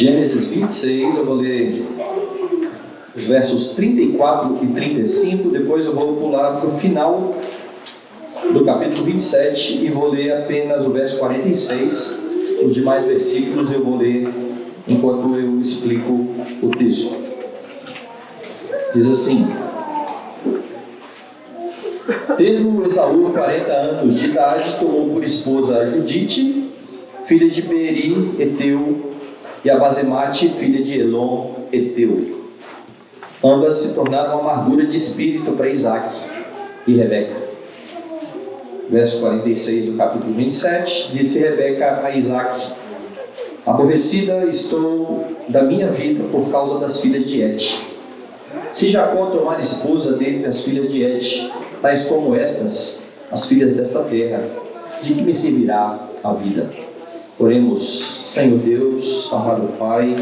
Gênesis 26, eu vou ler os versos 34 e 35, depois eu vou pular para o final do capítulo 27 e vou ler apenas o verso 46. Os demais versículos eu vou ler enquanto eu explico o texto. Diz assim: tendo Esaú 40 anos de idade, tomou por esposa a Judite, filha de Beeri, Eteu, e a Basemate, filha de Elon, Eteu. Ambas se tornaram amargura de espírito para Isaque e Rebeca. Verso 46 do capítulo 27, disse Rebeca a Isaque: aborrecida estou da minha vida por causa das filhas de Et. Se Jacó tomar esposa dentre as filhas de Et, tais como estas, as filhas desta terra, de que me servirá a vida? Oremos. Senhor Deus, amado Pai,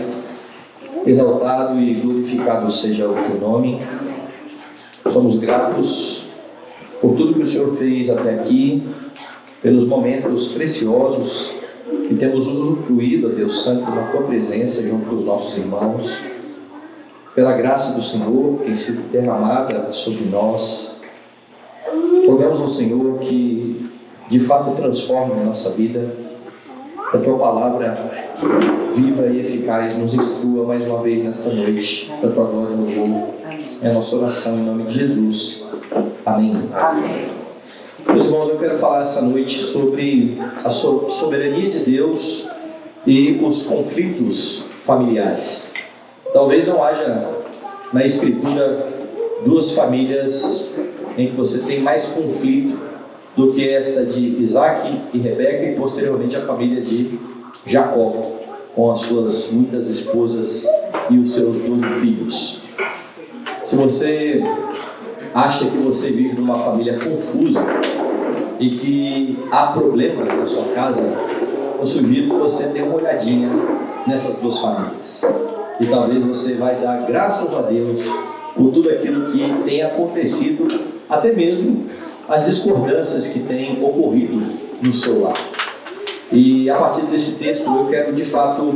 exaltado e glorificado seja o teu nome. Somos gratos por tudo que o Senhor fez até aqui, pelos momentos preciosos que temos usufruído, ó Deus Santo, na tua presença junto com os nossos irmãos, pela graça do Senhor que tem sido derramada sobre nós. Rogamos ao Senhor que de fato transforme a nossa vida, que a tua palavra viva e eficaz nos instrua mais uma vez nesta noite, para a tua glória e louvor. É a nossa oração em nome de Jesus. Amém. Amém. Meus irmãos, eu quero falar essa noite sobre a soberania de Deus e os conflitos familiares. Talvez não haja na Escritura duas famílias em que você tem mais conflito do que esta de Isaque e Rebeca e posteriormente a família de Jacó, com as suas muitas esposas e os seus 12 filhos. Se você acha que você vive numa família confusa e que há problemas na sua casa, eu sugiro que você dê uma olhadinha nessas duas famílias. E talvez você vai dar graças a Deus por tudo aquilo que tem acontecido, até mesmo as discordâncias que têm ocorrido no seu lar. E a partir desse texto eu quero de fato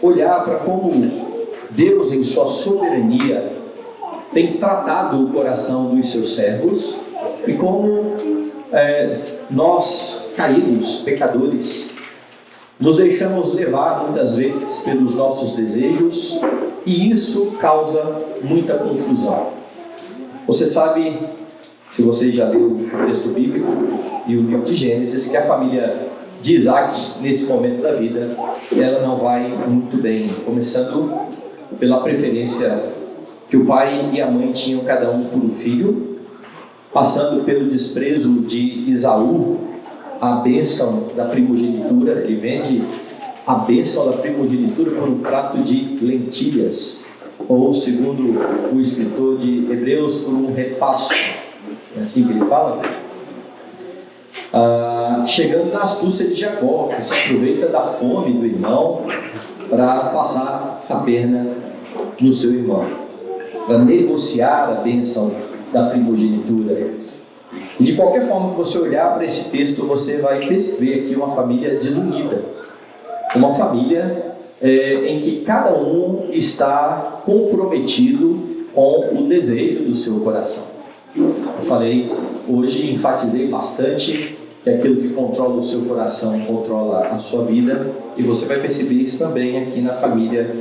olhar para como Deus em sua soberania tem tratado o coração dos seus servos e como nós caídos, pecadores, nos deixamos levar muitas vezes pelos nossos desejos e isso causa muita confusão. Você sabe, se você já leu o texto bíblico e o livro de Gênesis, que a família de Isaque, nesse momento da vida, ela não vai muito bem, começando pela preferência que o pai e a mãe tinham cada um por um filho, passando pelo desprezo de Esaú, a bênção da primogenitura. Ele vende a bênção da primogenitura por um prato de lentilhas, ou segundo o escritor de Hebreus, por um repasto. É assim que ele fala? Chegando na astúcia de Jacó, que se aproveita da fome do irmão para passar a perna no seu irmão, para negociar a bênção da primogenitura. E de qualquer forma que você olhar para esse texto, você vai perceber aqui uma família desunida, uma família em que cada um está comprometido com o desejo do seu coração. Eu falei hoje, enfatizei bastante que aquilo que controla o seu coração controla a sua vida, e você vai perceber isso também aqui na família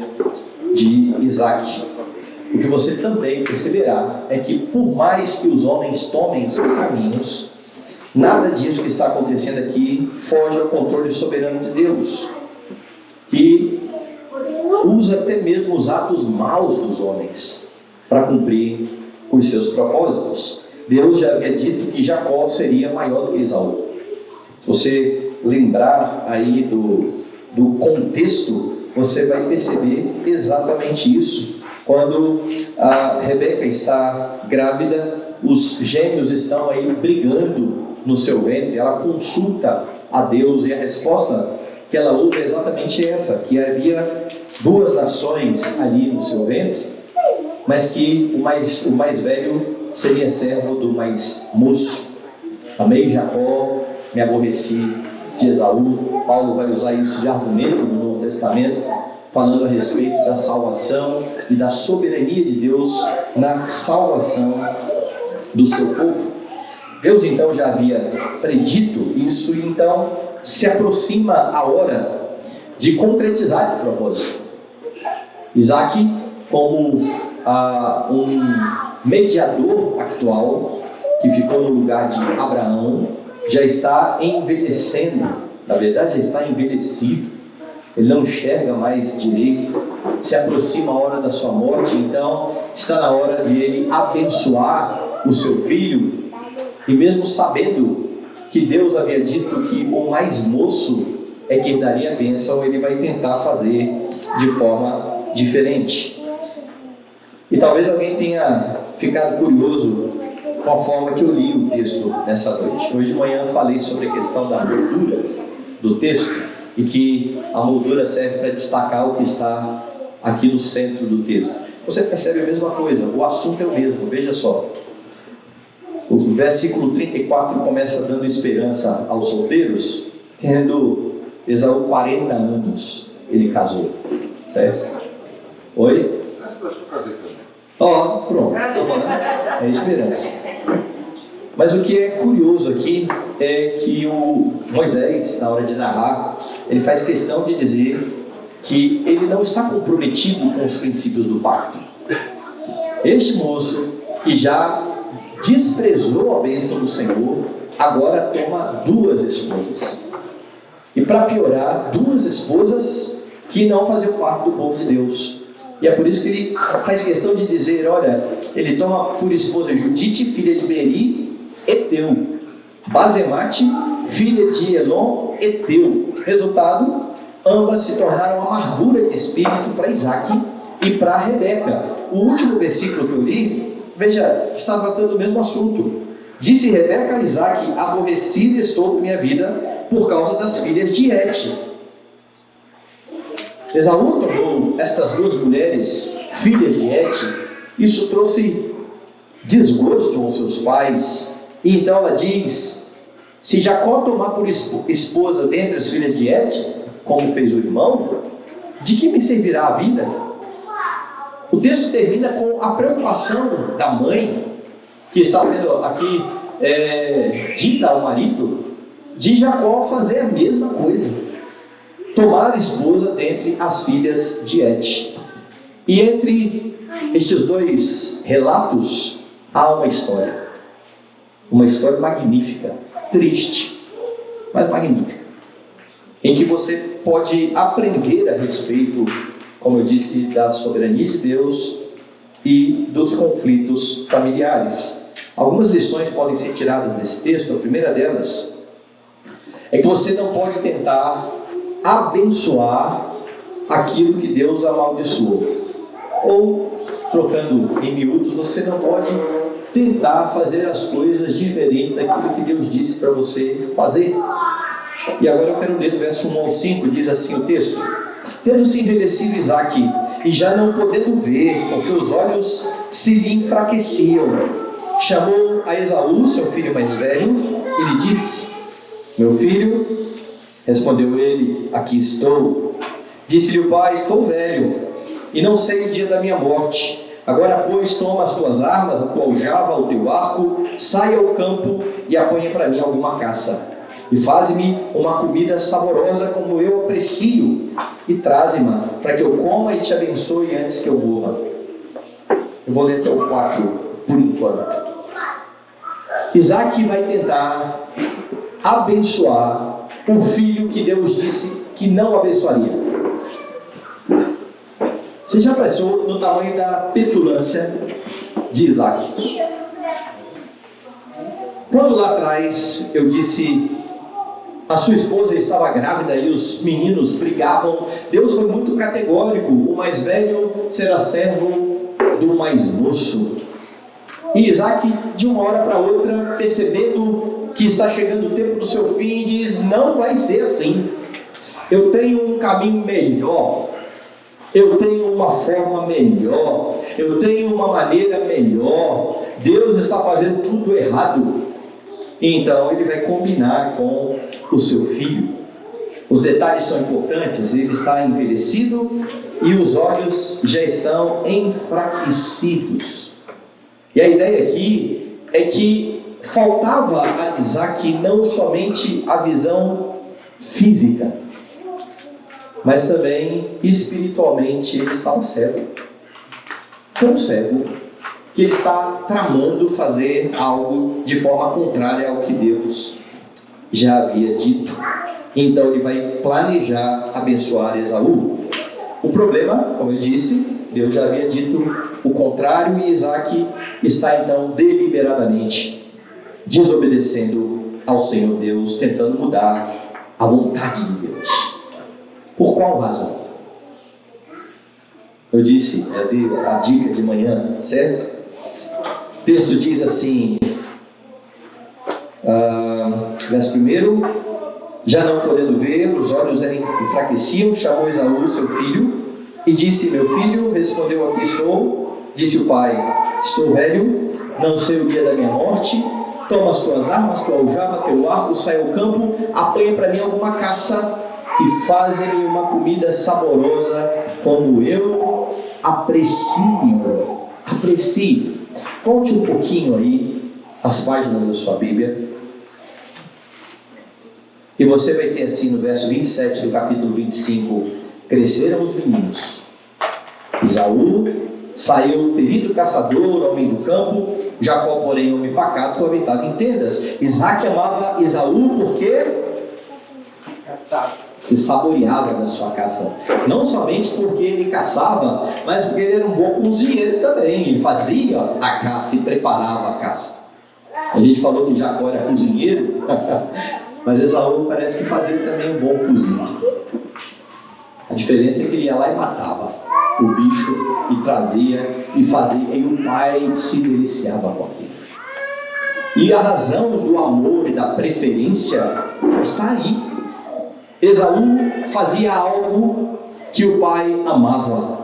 de Isaque. O que você também perceberá é que por mais que os homens tomem os seus caminhos, nada disso que está acontecendo aqui foge ao controle soberano de Deus, que usa até mesmo os atos maus dos homens para cumprir os seus propósitos. Deus já havia dito que Jacó seria maior do que Esaú. Se você lembrar aí do contexto, você vai perceber exatamente isso. Quando a Rebeca está grávida, os gêmeos estão aí brigando no seu ventre, ela consulta a Deus e a resposta que ela ouve é exatamente essa, que havia duas nações ali no seu ventre, mas que o mais velho seria servo do mais moço. Amei Jacó, me aborreci de Esaú. Paulo vai usar isso de argumento no Novo Testamento, falando a respeito da salvação e da soberania de Deus na salvação do seu povo. Deus então já havia predito isso, e então se aproxima a hora de concretizar esse propósito. Isaac, como um mediador pactual que ficou no lugar de Abraão, já está envelhecendo, na verdade já está envelhecido, ele não enxerga mais direito, se aproxima a hora da sua morte, então está na hora de ele abençoar o seu filho, e mesmo sabendo que Deus havia dito que o mais moço é que daria a bênção, ele vai tentar fazer de forma diferente. E talvez alguém tenha ficado curioso com a forma que eu li o texto nessa noite. Hoje de manhã eu falei sobre a questão da moldura do texto, e que a moldura serve para destacar o que está aqui no centro do texto. Você percebe a mesma coisa, o assunto é o mesmo, veja só. O versículo 34 começa dando esperança aos solteiros, tendo Esaú 40 anos, ele casou, certo? Oi? Pronto, é esperança. Mas o que é curioso aqui é que o Moisés, na hora de narrar, ele faz questão de dizer que ele não está comprometido com os princípios do pacto. Este moço, que já desprezou a bênção do Senhor, agora toma 2 esposas. E para piorar, 2 esposas que não faziam parte do povo de Deus. E é por isso que ele faz questão de dizer, olha, ele toma por esposa Judite, filha de Beri, Eteu, Basemate, filha de Elon, Eteu. Resultado, ambas se tornaram amargura de espírito para Isaac e para Rebeca. O último versículo que eu li, veja, está tratando do mesmo assunto. Disse Rebeca a Isaac, aborrecida estou com minha vida por causa das filhas de Et. Esaú tomou estas 2 mulheres, filhas de Et. Isso trouxe desgosto aos seus pais. E então ela diz, se Jacó tomar por esposa dentre as filhas de Et, como fez o irmão, de que me servirá a vida? O texto termina com a preocupação da mãe, que está sendo aqui dita ao marido, de Jacó fazer a mesma coisa, tomar esposa dentre as filhas de Et. E entre estes 2 relatos há uma história magnífica, triste, mas magnífica, em que você pode aprender a respeito, como eu disse, da soberania de Deus e dos conflitos familiares. Algumas lições podem ser tiradas desse texto. A primeira delas é que você não pode tentar abençoar aquilo que Deus amaldiçoou. Ou, trocando em miúdos, você não pode tentar fazer as coisas diferentes daquilo que Deus disse para você fazer. E agora eu quero ler do verso 1 ao 5, diz assim o texto: tendo-se envelhecido Isaac, e já não podendo ver, porque os olhos se lhe enfraqueciam, chamou a Esaú, seu filho mais velho, e lhe disse: meu filho. Respondeu ele: aqui estou. Disse-lhe o pai: estou velho, e não sei o dia da minha morte. Agora, pois, toma as tuas armas, a tua aljava, o teu arco, saia ao campo e apanha para mim alguma caça. E faze-me uma comida saborosa como eu aprecio, e traze-me para que eu coma e te abençoe antes que eu morra. Eu vou ler até o 4 por enquanto. Isaac vai tentar abençoar o filho que Deus disse que não abençoaria. Você já pensou no tamanho da petulância de Isaac? Quando lá atrás eu disse a sua esposa estava grávida e os meninos brigavam, Deus foi muito categórico: o mais velho será servo do mais moço. E Isaac, de uma hora para outra, percebendo que está chegando o tempo do seu fim, diz: não vai ser assim. Eu tenho um caminho melhor, eu tenho uma forma melhor, eu tenho uma maneira melhor. Deus está fazendo tudo errado. E então ele vai combinar com o seu filho. Os detalhes são importantes, ele está envelhecido e os olhos já estão enfraquecidos. E a ideia aqui é que faltava a Isaac não somente a visão física, mas também espiritualmente ele estava cego. Tão cego que ele está tramando fazer algo de forma contrária ao que Deus já havia dito. Então ele vai planejar abençoar Esaú. O problema, como eu disse, Deus já havia dito o contrário e Isaac está então deliberadamente desobedecendo ao Senhor Deus, tentando mudar a vontade de Deus. Por qual razão? Eu disse, eu dei a dica de manhã, certo? O texto diz assim, verso 1: já não podendo ver, os olhos enfraqueciam, chamou Esaú, seu filho, e disse: meu filho, respondeu: aqui estou. Disse o pai: estou velho, não sei o dia da minha morte. Toma as tuas armas, tua aljava, teu arco, sai ao campo, apanha para mim alguma caça e faze-me uma comida saborosa, como eu aprecio. Aprecie. Conte um pouquinho aí as páginas da sua Bíblia. E você vai ter assim no verso 27 do capítulo 25: cresceram os meninos. Esaú saiu perito caçador, homem do campo. Jacó, porém, homem pacato, habitava em tendas. Isaac amava Esaú porque se saboreava da sua caça. Não somente porque ele caçava, mas porque ele era um bom cozinheiro também. Ele fazia a caça e preparava a caça. A gente falou que Jacó era cozinheiro, mas Esaú parece que fazia também um bom cozinho. A diferença é que ele ia lá e matava o bicho e trazia e fazia, e o pai se deliciava com aquilo. E a razão do amor e da preferência está aí. Esaú fazia algo que o pai amava.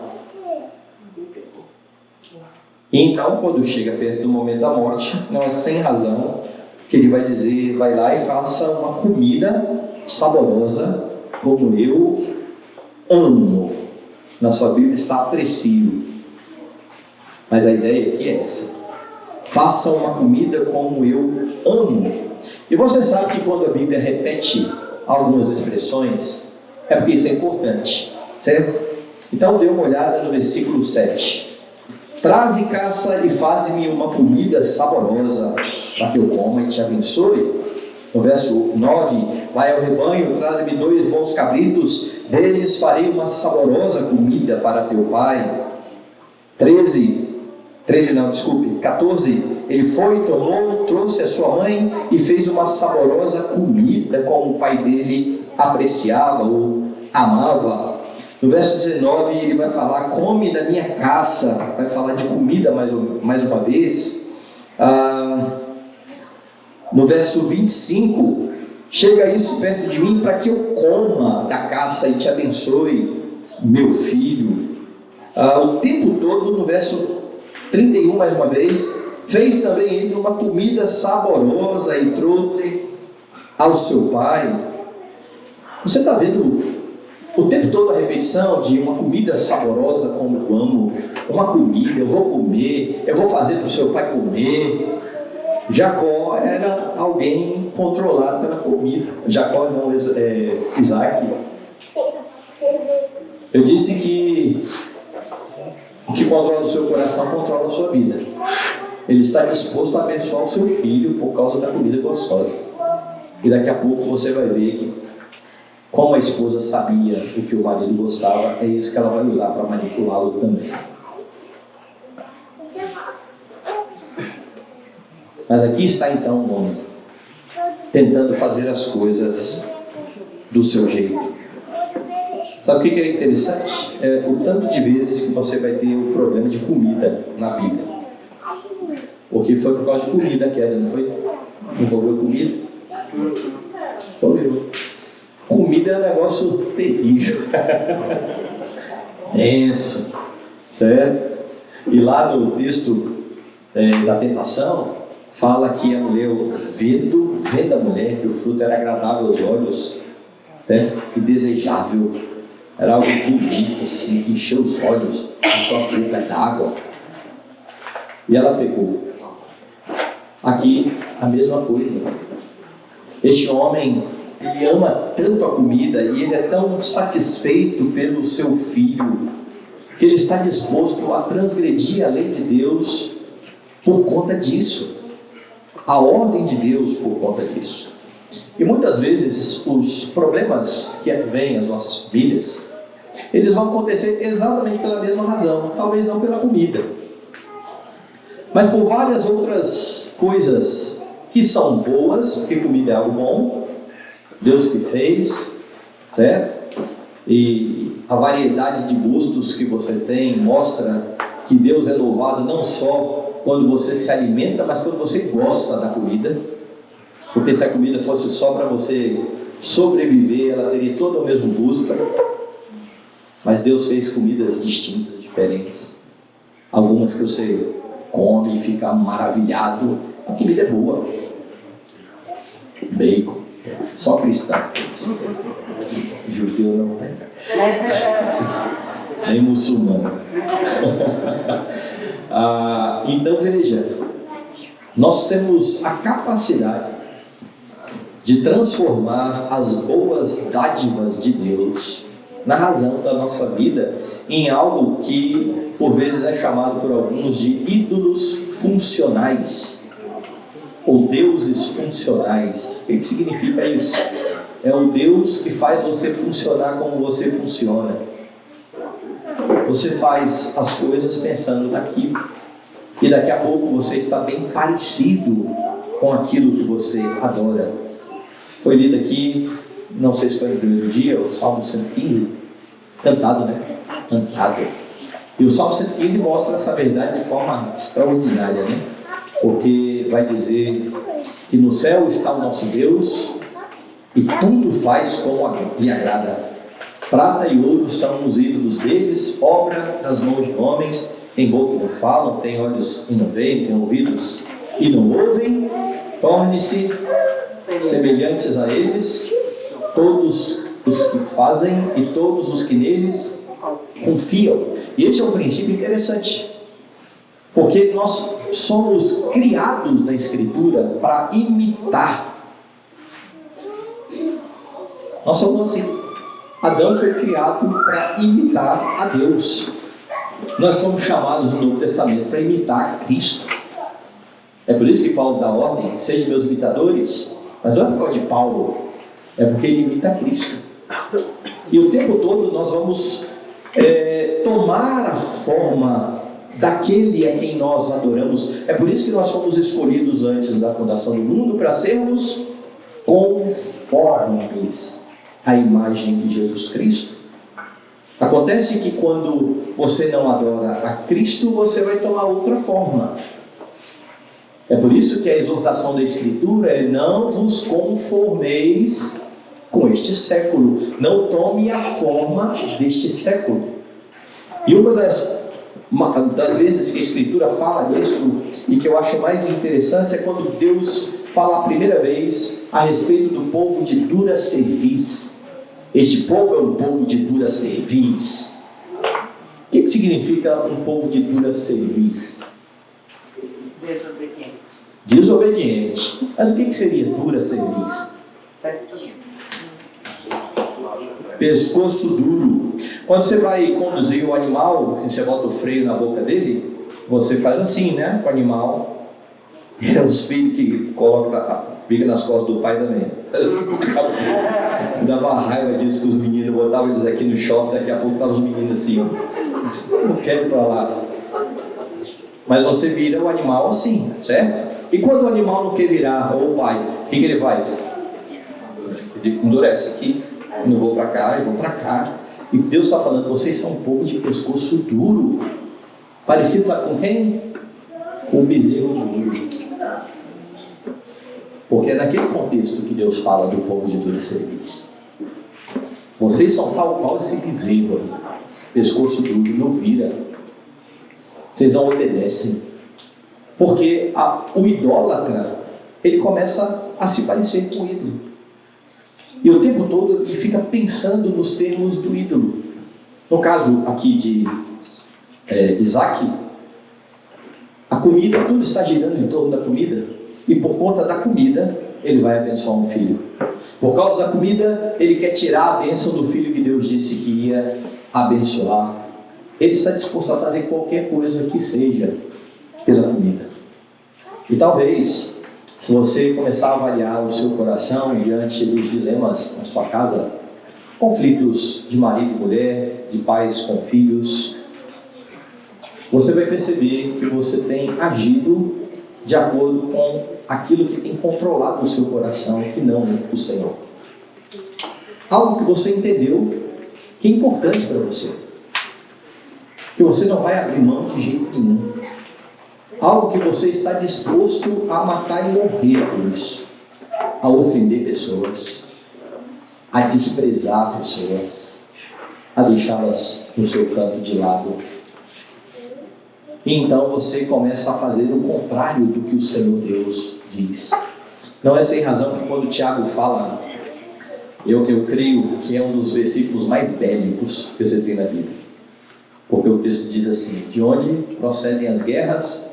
E então, quando chega perto do momento da morte, não é sem razão que ele vai dizer: vai lá e faça uma comida saborosa, como eu amo. Na sua Bíblia está aprecio. Mas a ideia aqui é essa: faça uma comida como eu amo. E você sabe que quando a Bíblia repete algumas expressões, é porque isso é importante, certo? Então dê uma olhada no versículo 7. Traze caça e faze-me uma comida saborosa, para que eu coma e te abençoe. No verso 9: vai ao rebanho, traze-me 2 bons cabritos, deles farei uma saborosa comida para teu pai. 14: ele foi, tomou, trouxe a sua mãe e fez uma saborosa comida, como o pai dele apreciava ou amava. No verso 19 ele vai falar: come da minha caça. Vai falar de comida mais uma vez. No verso 25: chega isso perto de mim para que eu coma da caça e te abençoe, meu filho. O tempo todo, no verso 31 mais uma vez: fez também ele uma comida saborosa e trouxe ao seu pai. Você está vendo o tempo todo a repetição de uma comida saborosa como eu amo, uma comida, eu vou comer, eu vou fazer para o seu pai comer. Jacó era alguém controlado pela comida. Jacó não, Isaac. Eu disse que o que controla o seu coração controla a sua vida. Ele está disposto a abençoar o seu filho por causa da comida gostosa. E daqui a pouco você vai ver que, como a esposa sabia o que o marido gostava, é isso que ela vai usar para manipulá-lo também. Mas aqui está então o homem tentando fazer as coisas do seu jeito. Sabe o que é interessante? É o tanto de vezes que você vai ter o problema de comida na Bíblia. Porque foi por causa de comida a queda, não foi? Envolveu comida? Envolveu. Comida é um negócio terrível. Tenso. Certo? E lá no texto da tentação, fala que a mulher, vendo a mulher, que o fruto era agradável aos olhos, né? E desejável, era algo bonito, assim, que encheu os olhos, a sua boca d'água. E ela pegou. Aqui, a mesma coisa. Este homem, ele ama tanto a comida e ele é tão satisfeito pelo seu filho, que ele está disposto a transgredir a lei de Deus por conta disso. A ordem de Deus por conta disso. E muitas vezes os problemas que vêm às nossas famílias, eles vão acontecer exatamente pela mesma razão, talvez não pela comida, mas por várias outras coisas que são boas, porque comida é algo bom, Deus que fez, certo? E a variedade de gostos que você tem mostra que Deus é louvado não só quando você se alimenta, mas quando você gosta da comida. Porque se a comida fosse só para você sobreviver, ela teria todo o mesmo gosto. Mas Deus fez comidas distintas, diferentes. Algumas que você come e fica maravilhado. A comida é boa. Bacon. Só cristão. Judeu não tem. Nem muçulmano. Então veja, nós temos a capacidade de transformar as boas dádivas de Deus na razão da nossa vida em algo que por vezes é chamado por alguns de ídolos funcionais ou deuses funcionais. O que significa isso? É o Deus que faz você funcionar como você funciona. Você faz as coisas pensando naquilo, e daqui a pouco você está bem parecido com aquilo que você adora. Foi lido aqui, não sei se foi no primeiro dia, o Salmo 115, cantado, né? Cantado. E o Salmo 115 mostra essa verdade de forma extraordinária, né? Porque vai dizer que no céu está o nosso Deus e tudo faz como lhe agrada. Prata e ouro são os ídolos deles, obra das mãos de homens. Tem boca e não falam, tem olhos e não veem, tem ouvidos e não ouvem. Torne-se semelhantes a eles todos os que fazem e todos os que neles confiam. E esse é um princípio interessante, porque nós somos criados na Escritura para imitar. Nós somos assim. Adão foi criado para imitar a Deus. Nós somos chamados no Novo Testamento para imitar Cristo. É por isso que Paulo dá ordem: sejam meus imitadores. Mas não é por causa de Paulo, é porque ele imita Cristo. E o tempo todo nós vamos tomar a forma daquele a quem nós adoramos. É por isso que nós fomos escolhidos antes da fundação do mundo para sermos conformes à imagem de Jesus Cristo. Acontece que quando você não adora a Cristo, você vai tomar outra forma. É por isso que a exortação da Escritura é: não vos conformeis com este século, não tome a forma deste século. E uma das vezes que a Escritura fala disso, e que eu acho mais interessante, é quando Deus fala a primeira vez a respeito do povo de dura cerviz. Este povo é um povo de dura cerviz. O que significa um povo de dura cerviz? Desobediente. Desobediente. Mas o que seria dura cerviz? Pescoço duro. Quando você vai conduzir o animal, você bota o freio na boca dele, você faz assim, né? Com o animal. É os filhos que colocam, fica nas costas do pai também. Dava raiva disso que os meninos botavam eles aqui no shopping, daqui a pouco estavam os meninos assim, ó. Não quero ir para lá. Mas você vira o animal assim, certo? E quando o animal não quer virar, ou o pai, o que ele vai? Ele endurece aqui, não vou para cá, eu vou para cá. E Deus está falando: vocês são um povo de pescoço duro. Parecido, sabe com quem? Com o bezerro de ouro. Porque é naquele contexto que Deus fala do povo de dura cerviz. Vocês são tal qual esse bezerro, pescoço duro, não vira. Vocês não obedecem. Porque o idólatra, ele começa a se parecer com o ídolo. E o tempo todo ele fica pensando nos termos do ídolo. No caso aqui de Isaac, a comida, tudo está girando em torno da comida. E por conta da comida, ele vai abençoar um filho. Por causa da comida, ele quer tirar a bênção do filho que Deus disse que ia abençoar. Ele está disposto a fazer qualquer coisa que seja pela comida. E talvez, se você começar a avaliar o seu coração diante dos dilemas na sua casa, conflitos de marido e mulher, de pais com filhos, você vai perceber que você tem agido de acordo com aquilo que tem controlado o seu coração, que não o Senhor. Algo que você entendeu que é importante para você, que você não vai abrir mão de jeito nenhum. Algo que você está disposto a matar e morrer por isso, a ofender pessoas, a desprezar pessoas, a deixá-las no seu canto de lado. E então você começa a fazer o contrário do que o Senhor Deus diz. Não é sem razão que quando Tiago fala, eu creio que é um dos versículos mais bélicos que você tem na Bíblia. Porque o texto diz assim: de onde procedem as guerras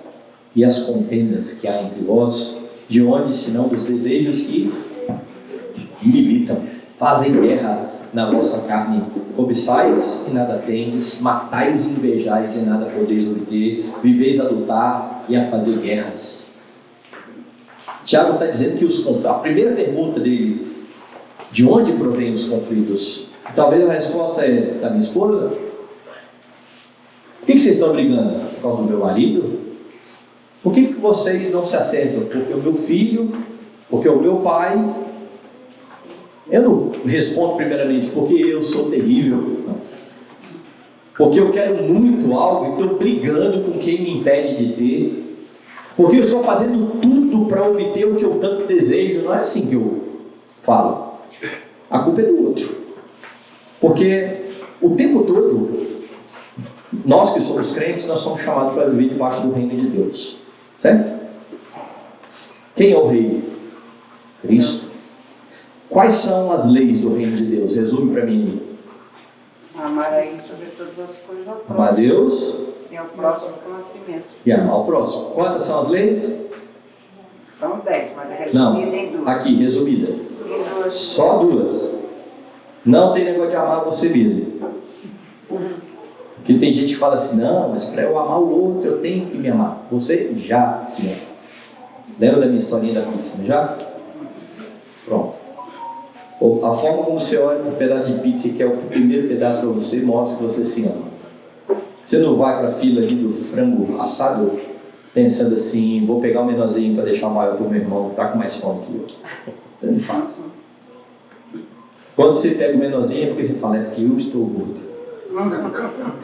e as contendas que há entre vós? De onde, senão dos desejos que militam, fazem guerra na vossa carne? Cobiçais e nada tendes, matais e invejais e nada podeis obter, viveis a lutar e a fazer guerras. Tiago está dizendo que a primeira pergunta dele, de onde provém os conflitos? Talvez a resposta é da minha esposa. Por que vocês estão brigando? Por causa do meu marido? Por que vocês não se acertam? Porque o meu filho, porque o meu pai. Eu não respondo primeiramente porque eu sou terrível, não. Porque eu quero muito algo e estou brigando com quem me impede de ter, porque eu estou fazendo tudo para obter o que eu tanto desejo. Não é assim que eu falo. A culpa é do outro. Porque o tempo todo, nós que somos crentes, nós somos chamados para viver debaixo do reino de Deus. Certo? Quem é o rei? Cristo. Quais são as leis do reino de Deus? Resume para mim. Amar a Ele sobre todas as coisas ao próximo. Amar a Deus E ao próximo como a si mesmo. e amar o próximo. Quantas são as leis? São 10, mas é Não, resumida em duas. aqui, resumida. Em duas. Só duas. Não tem negócio de amar você mesmo. Porque tem gente que fala assim, não, mas para eu amar o outro, eu tenho que me amar. Você já se ama. Lembra da minha historinha da pizza, não já? Pronto. A forma como você olha para um pedaço de pizza que é o primeiro pedaço para você, mostra que você se ama. Você não vai para a fila ali do frango assado pensando assim, vou pegar o menorzinho para deixar o maior para o meu irmão que está com mais fome que eu. Você não faz. Quando você pega o menorzinho é porque você fala, é porque eu estou gordo.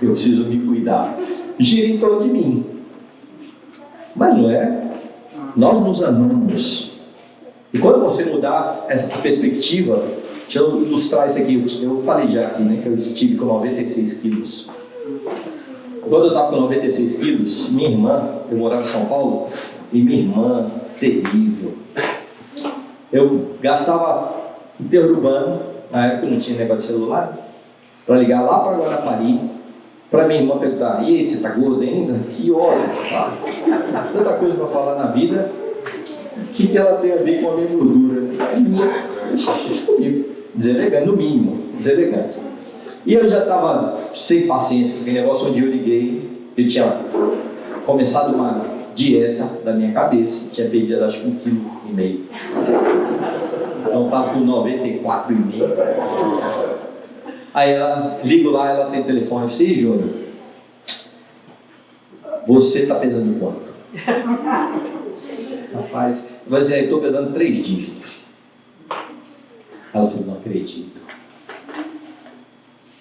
Eu preciso me cuidar. Gira em torno de mim. Mas não é. Nós nos amamos. E quando você mudar essa perspectiva, deixa eu ilustrar isso aqui. Eu falei já aqui, né, que eu estive com 96 quilos. Quando eu estava com 96 quilos, minha irmã, eu morava em São Paulo, e minha irmã, terrível. Eu gastava interurbano, na época não tinha negócio de celular, para ligar lá para Guarapari, para minha irmã perguntar, e aí, você está gordo ainda? Que ódio, tá? Tanta coisa para falar na vida. O que ela tem a ver com a minha gordura? Deselegante, no mínimo, deselegante. E eu já estava sem paciência com aquele negócio onde eu liguei. Eu tinha começado uma dieta da minha cabeça, tinha perdido acho que 1,5 kg. Então estava com 94,5. Aí ela, ligo lá, ela tem telefone, eu disse, Júnior, você está pesando quanto? Rapaz, vai dizer, estou pesando 3 dígitos. Ela falou, não acredito.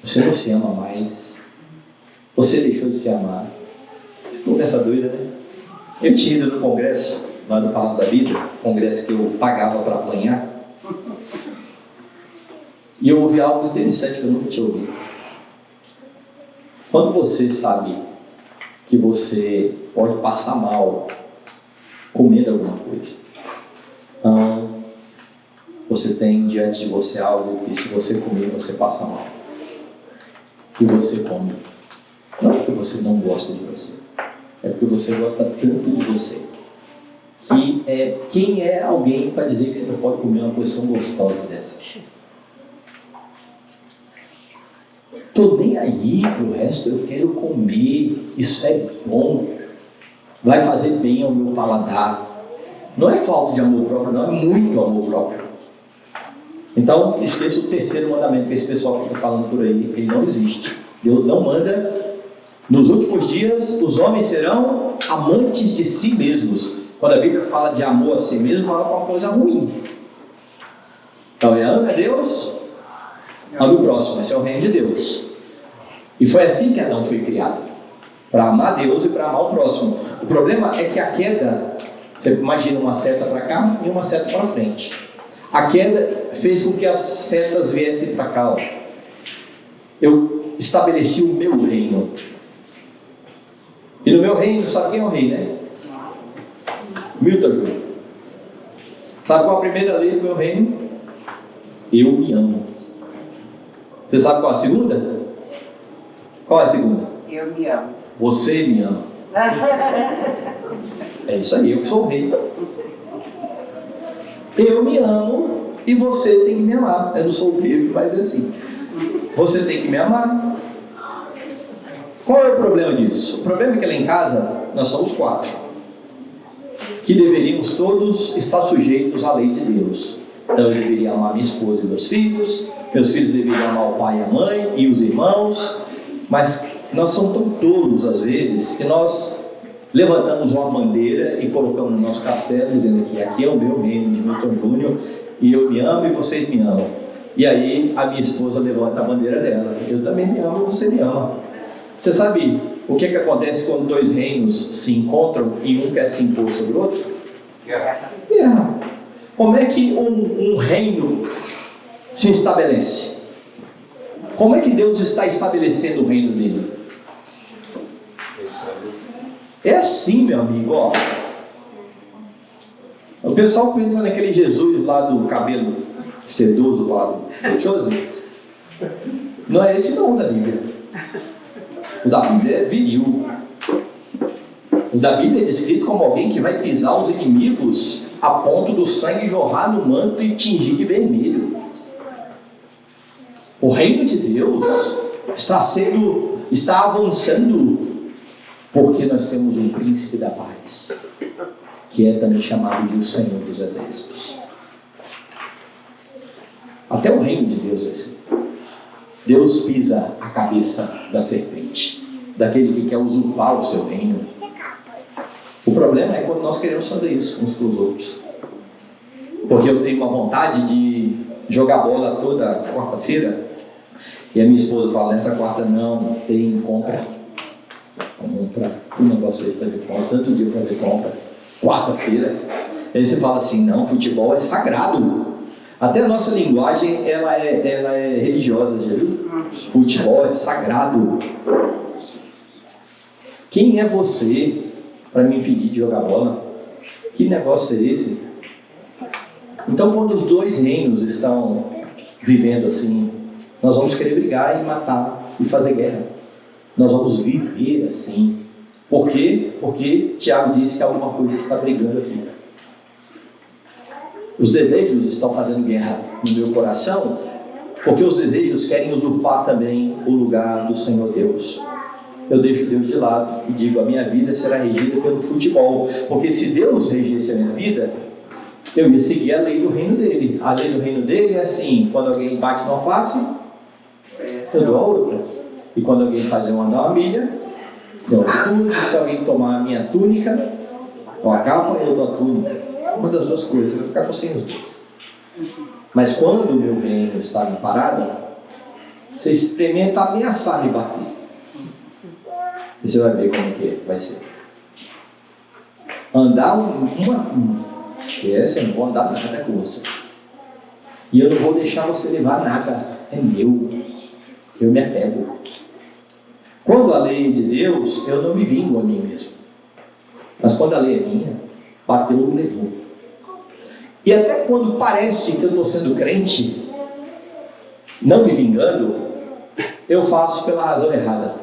Você não se ama mais. Você deixou de se amar. Conversa doida, né? Eu tinha ido no congresso, lá do Palácio da Vida, congresso que eu pagava para apanhar. E eu ouvi algo interessante que eu nunca tinha ouvido. Quando você sabe que você pode passar mal comendo alguma coisa. Então, você tem diante de você algo que, se você comer, você passa mal. E você come. Não é porque você não gosta de você, é porque você gosta tanto de você. Quem é alguém para dizer que você não pode comer uma coisa tão gostosa dessa? Estou nem aí pro resto, eu quero comer, isso é bom, vai fazer bem ao meu paladar. Não é falta de amor próprio, não, é muito amor próprio. Então, esqueça o terceiro mandamento que esse pessoal fica falando por aí, ele não existe. Deus não manda. Nos últimos dias, os homens serão amantes de si mesmos. Quando a Bíblia fala de amor a si mesmo, fala com uma coisa ruim. Então, ama a Deus, ama o próximo, esse é o reino de Deus. E foi assim que Adão foi criado, para amar Deus e para amar o próximo. O problema é que a queda, você imagina uma seta para cá e uma seta para frente. A queda fez com que as setas viessem para cá. Ó. Eu estabeleci o meu reino. E no meu reino, sabe quem é o rei, né? Milton Júnior. Sabe qual a primeira lei do meu reino? Eu me amo. Você sabe qual a segunda? Qual é a segunda? Eu me amo. Você me ama. É isso aí, eu que sou o rei. Eu me amo e você tem que me amar. Eu não sou o rei, mas é assim. Você tem que me amar. Qual é o problema disso? O problema é que lá em casa nós somos 4, que deveríamos todos estar sujeitos à lei de Deus. Então eu deveria amar minha esposa e meus filhos deveriam amar o pai e a mãe e os irmãos, mas nós somos tão tolos às vezes que nós levantamos uma bandeira e colocamos no nosso castelo dizendo que aqui é o meu reino de Milton Júnior e eu me amo e vocês me amam. E aí a minha esposa levanta a bandeira dela, eu também me amo e você me ama. Você sabe o que acontece quando 2 reinos se encontram e um quer se impor sobre o outro? Guerra. Como é que um reino se estabelece? Como é que Deus está estabelecendo o reino dele? É assim, meu amigo, ó. O pessoal pensa naquele Jesus lá do cabelo sedoso lá do José. Não é esse não da Bíblia. O da Bíblia é viril. O da Bíblia é descrito como alguém que vai pisar os inimigos a ponto do sangue jorrar no manto e tingir de vermelho. O reino de Deus está avançando porque nós temos um príncipe da paz, que é também chamado de o Senhor dos Exércitos. Até o reino de Deus é assim. Deus pisa a cabeça da serpente, daquele que quer usurpar o seu reino. O problema é quando nós queremos fazer isso uns com os outros. Porque eu tenho uma vontade de jogar bola toda quarta-feira, e a minha esposa fala, nessa quarta não tem compra. O negócio está de compra, tanto dia fazer compra, quarta-feira. Aí você fala assim, não, futebol é sagrado. Até a nossa linguagem, ela é religiosa, já viu? Futebol é sagrado. Quem é você para me impedir de jogar bola? Que negócio é esse? Então, quando os 2 reinos estão vivendo assim, nós vamos querer brigar e matar e fazer guerra. Nós vamos viver assim. Por quê? Porque Tiago disse que alguma coisa está brigando aqui. Os desejos estão fazendo guerra no meu coração, porque os desejos querem usurpar também o lugar do Senhor Deus. Eu deixo Deus de lado e digo, a minha vida será regida pelo futebol, porque se Deus regesse a minha vida, eu ia seguir a lei do reino dele. A lei do reino dele é assim, quando alguém bate numa face, eu dou a outra. E quando alguém faz eu andar uma milha, eu dou a túnica. E se alguém tomar a minha túnica, ou a capa, eu dou a túnica. Uma das 2 coisas, eu vou ficar com sem os 2. Mas quando o meu reino está em parada, você experimenta ameaçar me bater. E você vai ver como que vai ser. Andar esquece, eu não vou andar nada com você. E eu não vou deixar você levar nada. É meu. Eu me apego. Quando a lei é de Deus, eu não me vingo a mim mesmo. Mas quando a lei é minha, bateu, levou. E até quando parece que eu estou sendo crente, não me vingando, eu faço pela razão errada.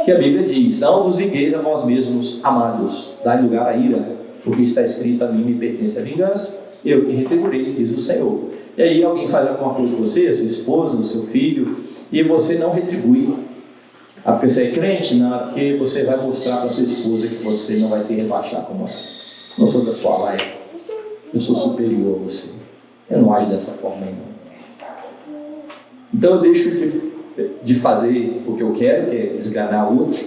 Que a Bíblia diz: não vos vingueis a vós mesmos, amados, dai lugar à ira, porque está escrito: a mim me pertence a vingança, eu que retribuirei, diz o Senhor. E aí alguém faz alguma coisa com você, a sua esposa, o seu filho, e você não retribui. Ah, porque você é crente? Não, porque você vai mostrar para sua esposa que você não vai se rebaixar como ela. Não sou da sua laia, eu sou superior a você. Eu não ajo dessa forma aí, não. Então eu deixo de fazer o que eu quero, que é esganar o outro,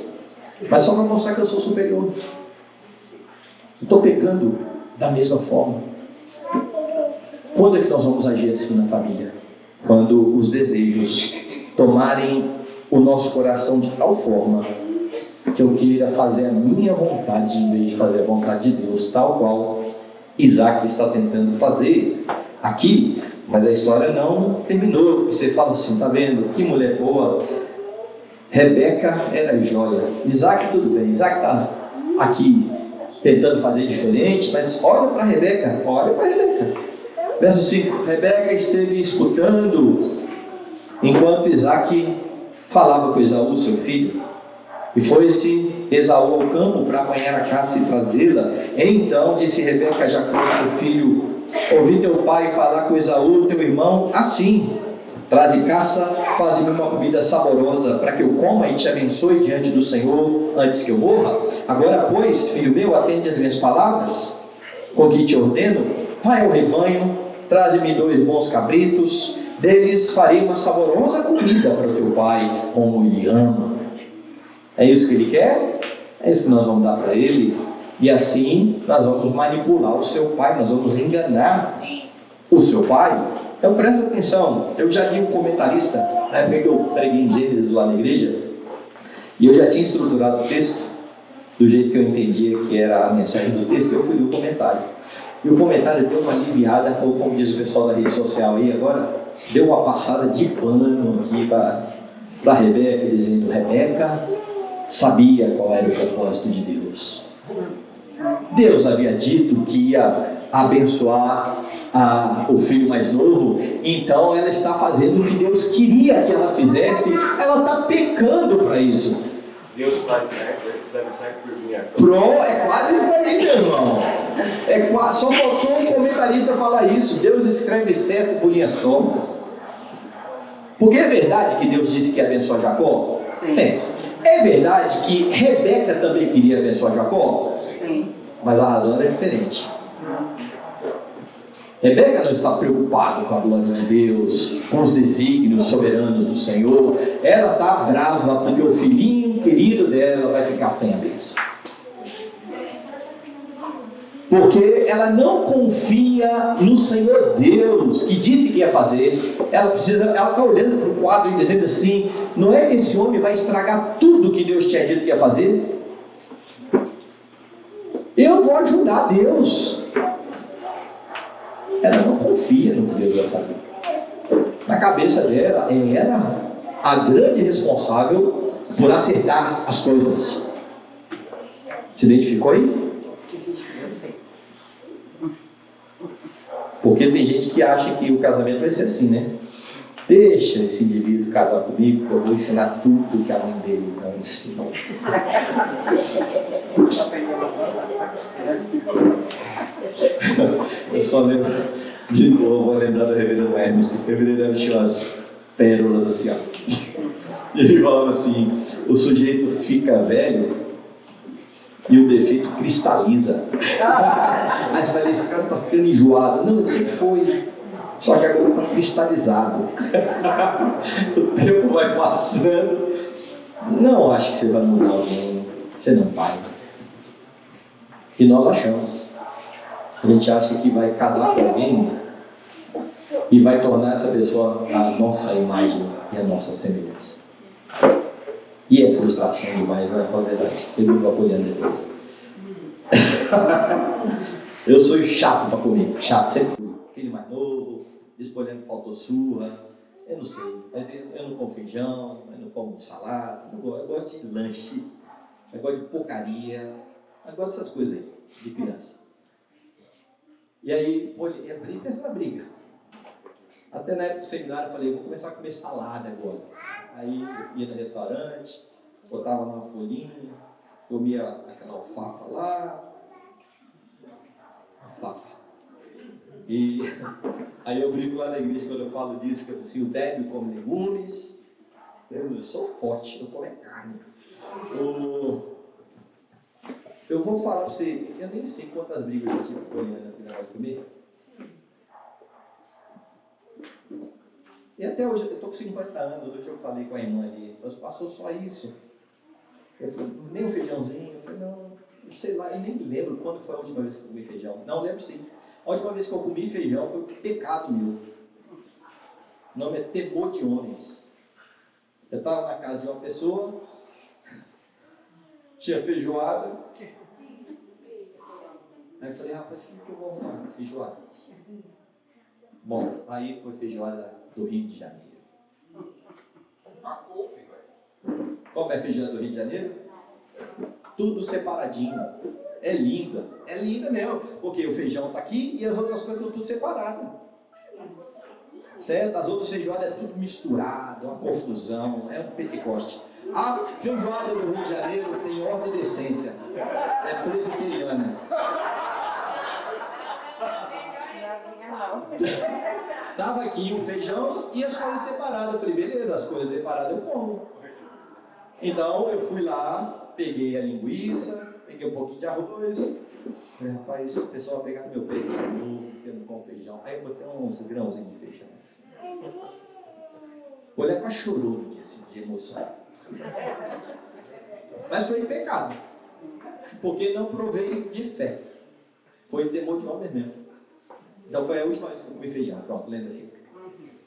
mas só para mostrar que eu sou superior. Eu estou pecando da mesma forma. Quando é que nós vamos agir assim na família? Quando os desejos tomarem o nosso coração de tal forma que eu queira fazer a minha vontade em vez de fazer a vontade de Deus, tal qual Isaac está tentando fazer aqui. Mas a história não terminou, porque você fala assim: tá vendo? Que mulher boa. Rebeca era joia. Isaac, tudo bem. Isaac está aqui tentando fazer diferente, mas olha para Rebeca, olha para Rebeca. Verso 5: Rebeca esteve escutando enquanto Isaac falava com Esaú, seu filho. E foi-se Esaú ao campo para apanhar a caça e trazê-la. Então disse Rebeca a Jacó, seu filho: ouvi teu pai falar com Esaú, teu irmão, assim: traze caça, faze-me uma comida saborosa, para que eu coma e te abençoe diante do Senhor antes que eu morra. Agora, pois, filho meu, atende as minhas palavras, com que te ordeno. Vai ao rebanho, traze-me 2 bons cabritos, deles farei uma saborosa comida para o teu pai, como ele ama. É isso que ele quer? É isso que nós vamos dar para ele? E assim nós vamos manipular o seu pai, nós vamos enganar o seu pai. Então presta atenção. Eu já li um comentarista, na época que eu preguei em Gênesis lá na igreja, e eu já tinha estruturado o texto do jeito que eu entendia que era a mensagem do texto. Eu fui ler o comentário, e o comentário deu uma aliviada, ou como diz o pessoal da rede social aí agora, deu uma passada de pano aqui para Rebeca, dizendo: Rebeca sabia qual era o propósito de Deus. Deus havia dito que ia abençoar o filho mais novo, então ela está fazendo o que Deus queria que ela fizesse. Ela está pecando para isso. Deus faz certo, ele deve certo por mim. É quase isso aí, meu irmão. Só faltou um comentarista falar isso. Deus escreve certo por linhas tortas. Porque é verdade que Deus disse que ia abençoar Jacó? Sim. É verdade que Rebeca também queria abençoar Jacó? Sim. Mas a razão era diferente. Rebeca não está preocupada com a glória de Deus, com os desígnios soberanos do Senhor. Ela está brava porque o filhinho querido dela vai ficar sem a bênção. Porque ela não confia no Senhor Deus, que disse que ia fazer. Ela está olhando para o quadro e dizendo assim: não é que esse homem vai estragar tudo que Deus tinha dito que ia fazer? Eu vou ajudar Deus. Ela não confia no que Deus vai fazer. Na cabeça dela, é ela a grande responsável por acertar as coisas. Se identificou aí? Porque tem gente que acha que o casamento vai ser assim, né? Deixa esse indivíduo casar comigo, que eu vou ensinar tudo que a mãe dele não ensinou. Eu só lembro, de novo, vou lembrar do reverendo Hermes, que o reverendo Hermes tinha umas pérolas assim, ó. E ele falava assim: o sujeito fica velho e o defeito cristaliza. Aí você vai ler, esse cara está ficando enjoado. Não, ele sempre foi. Só que agora está cristalizado. O tempo vai passando. Não acho que você vai mudar alguém. Você não vai. E nós achamos. A gente acha que vai casar com alguém e vai tornar essa pessoa a nossa imagem e a nossa semelhança. E é frustração demais, não é verdade? Eu não vou apoiando depois. Eu sou chato para comer, chato, sempre fui. Filho mais novo, espolhando que faltou surra, eu não sei, mas eu não como feijão, eu não como salada, eu gosto de lanche, eu gosto de porcaria, eu gosto dessas coisas aí, de criança. E aí, entrei pensando na briga. Até na época do seminário eu falei, vou começar a comer salada agora. Aí ia no restaurante, botava numa folhinha, comia aquela alfafa lá. Alfafa. E aí eu brinco lá na igreja quando eu falo disso, que eu assim, o débil come legumes. Eu sou forte, eu como carne. Eu vou falar para você, eu nem sei quantas brigas eu tive com a Poliana que negócio de comer. E até hoje, eu estou com 50 anos, hoje eu falei com a irmã ali, passou só isso. Eu falei, nem um feijãozinho, eu falei, não, sei lá, eu nem lembro quando foi a última vez que eu comi feijão. Não, lembro sim. A última vez que eu comi feijão foi um pecado meu. O nome é temor de homens. Eu estava na casa de uma pessoa, tinha feijoada. Aí eu falei, rapaz, o que eu vou arrumar? Feijoada. Bom, aí foi feijoada do Rio de Janeiro. Como é feijoada do Rio de Janeiro? Tudo separadinho. É linda mesmo, porque o feijão está aqui e as outras coisas estão tudo separadas. Certo? As outras feijoadas é tudo misturado, é uma confusão, é um pentecoste. A feijoada do Rio de Janeiro tem ordem e decência. É presbiteriana. Tava aqui o feijão e as coisas separadas. Eu falei, beleza, as coisas separadas eu como. Então eu fui lá, peguei a linguiça, peguei um pouquinho de arroz. Falei, rapaz, o pessoal vai pegar no meu peito de novo, porque eu não como feijão. Aí eu botei uns grãozinhos de feijão. Olha com a chorou assim, de emoção. Mas foi pecado, porque não provei de fé. Foi temor de homem mesmo. Então foi a última vez que eu comi feijão. Pronto, lembrei.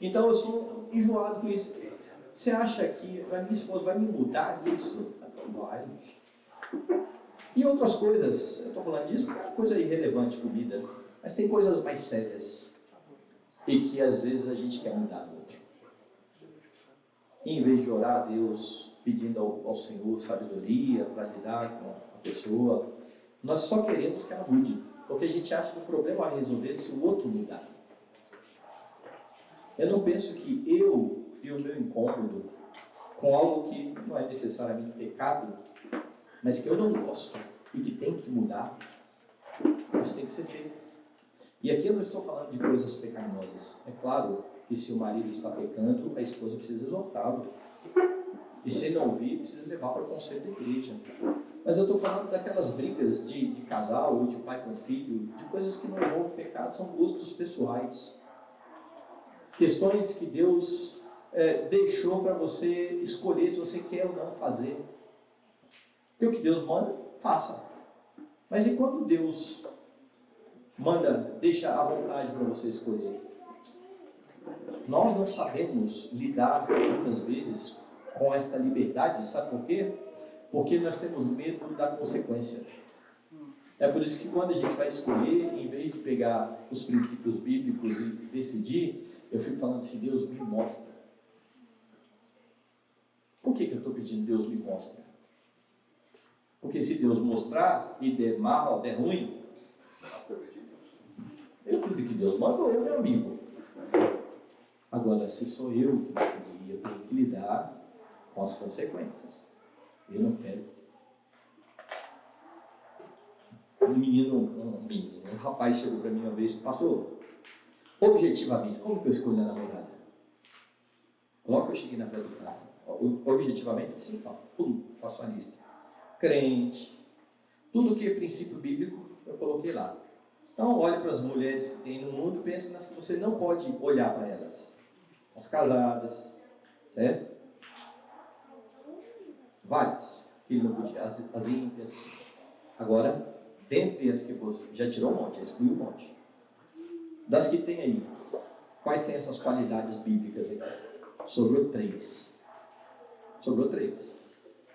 Então eu sou enjoado com isso. Você acha que a minha esposa vai me mudar disso? Não vai. E outras coisas, eu estou falando disso porque é coisa irrelevante, comida. Mas tem coisas mais sérias. E que às vezes a gente quer mudar do outro. E em vez de orar a Deus, pedindo ao Senhor sabedoria para lidar com a pessoa, nós só queremos que ela mude. Porque a gente acha que o problema vai resolver se o outro mudar. Eu não penso que eu e o meu incômodo com algo que não é necessariamente pecado, mas que eu não gosto e que tem que mudar, isso tem que ser feito. E aqui eu não estou falando de coisas pecaminosas. É claro que se o marido está pecando, a esposa precisa exortá-lo. E se não ouvir, precisa levar para o conselho da igreja. Mas eu estou falando daquelas brigas de casal, ou de pai com filho, de coisas que não envolvem pecado, são gostos pessoais. Questões que Deus deixou para você escolher se você quer ou não fazer. Porque o que Deus manda, faça. Mas e quando Deus manda, deixa à vontade para você escolher? Nós não sabemos lidar muitas vezes com esta liberdade, sabe por quê? Porque nós temos medo da consequência. É por isso que quando a gente vai escolher, em vez de pegar os princípios bíblicos e decidir, eu fico falando assim, Deus me mostra. Por que eu estou pedindo Deus me mostra? Porque se Deus mostrar e der mal, der ruim, eu fiz o que Deus mandou, meu amigo. Agora, se sou eu que decidi, eu tenho que lidar com as consequências. Eu não quero. Um rapaz chegou para mim uma vez, pastor, objetivamente, como que eu escolho a namorada? Logo que eu cheguei na frente do carro, objetivamente, assim, passou a lista. Crente, tudo que é princípio bíblico, eu coloquei lá. Então, olhe para as mulheres que tem no mundo e pense nas que você não pode olhar para elas. As casadas, certo? Várias, que ele não podia, as ímpias. Agora, dentre as que você já tirou um monte, já excluiu um monte. Das que tem aí, quais tem essas qualidades bíblicas aí? Sobrou 3. Sobrou 3.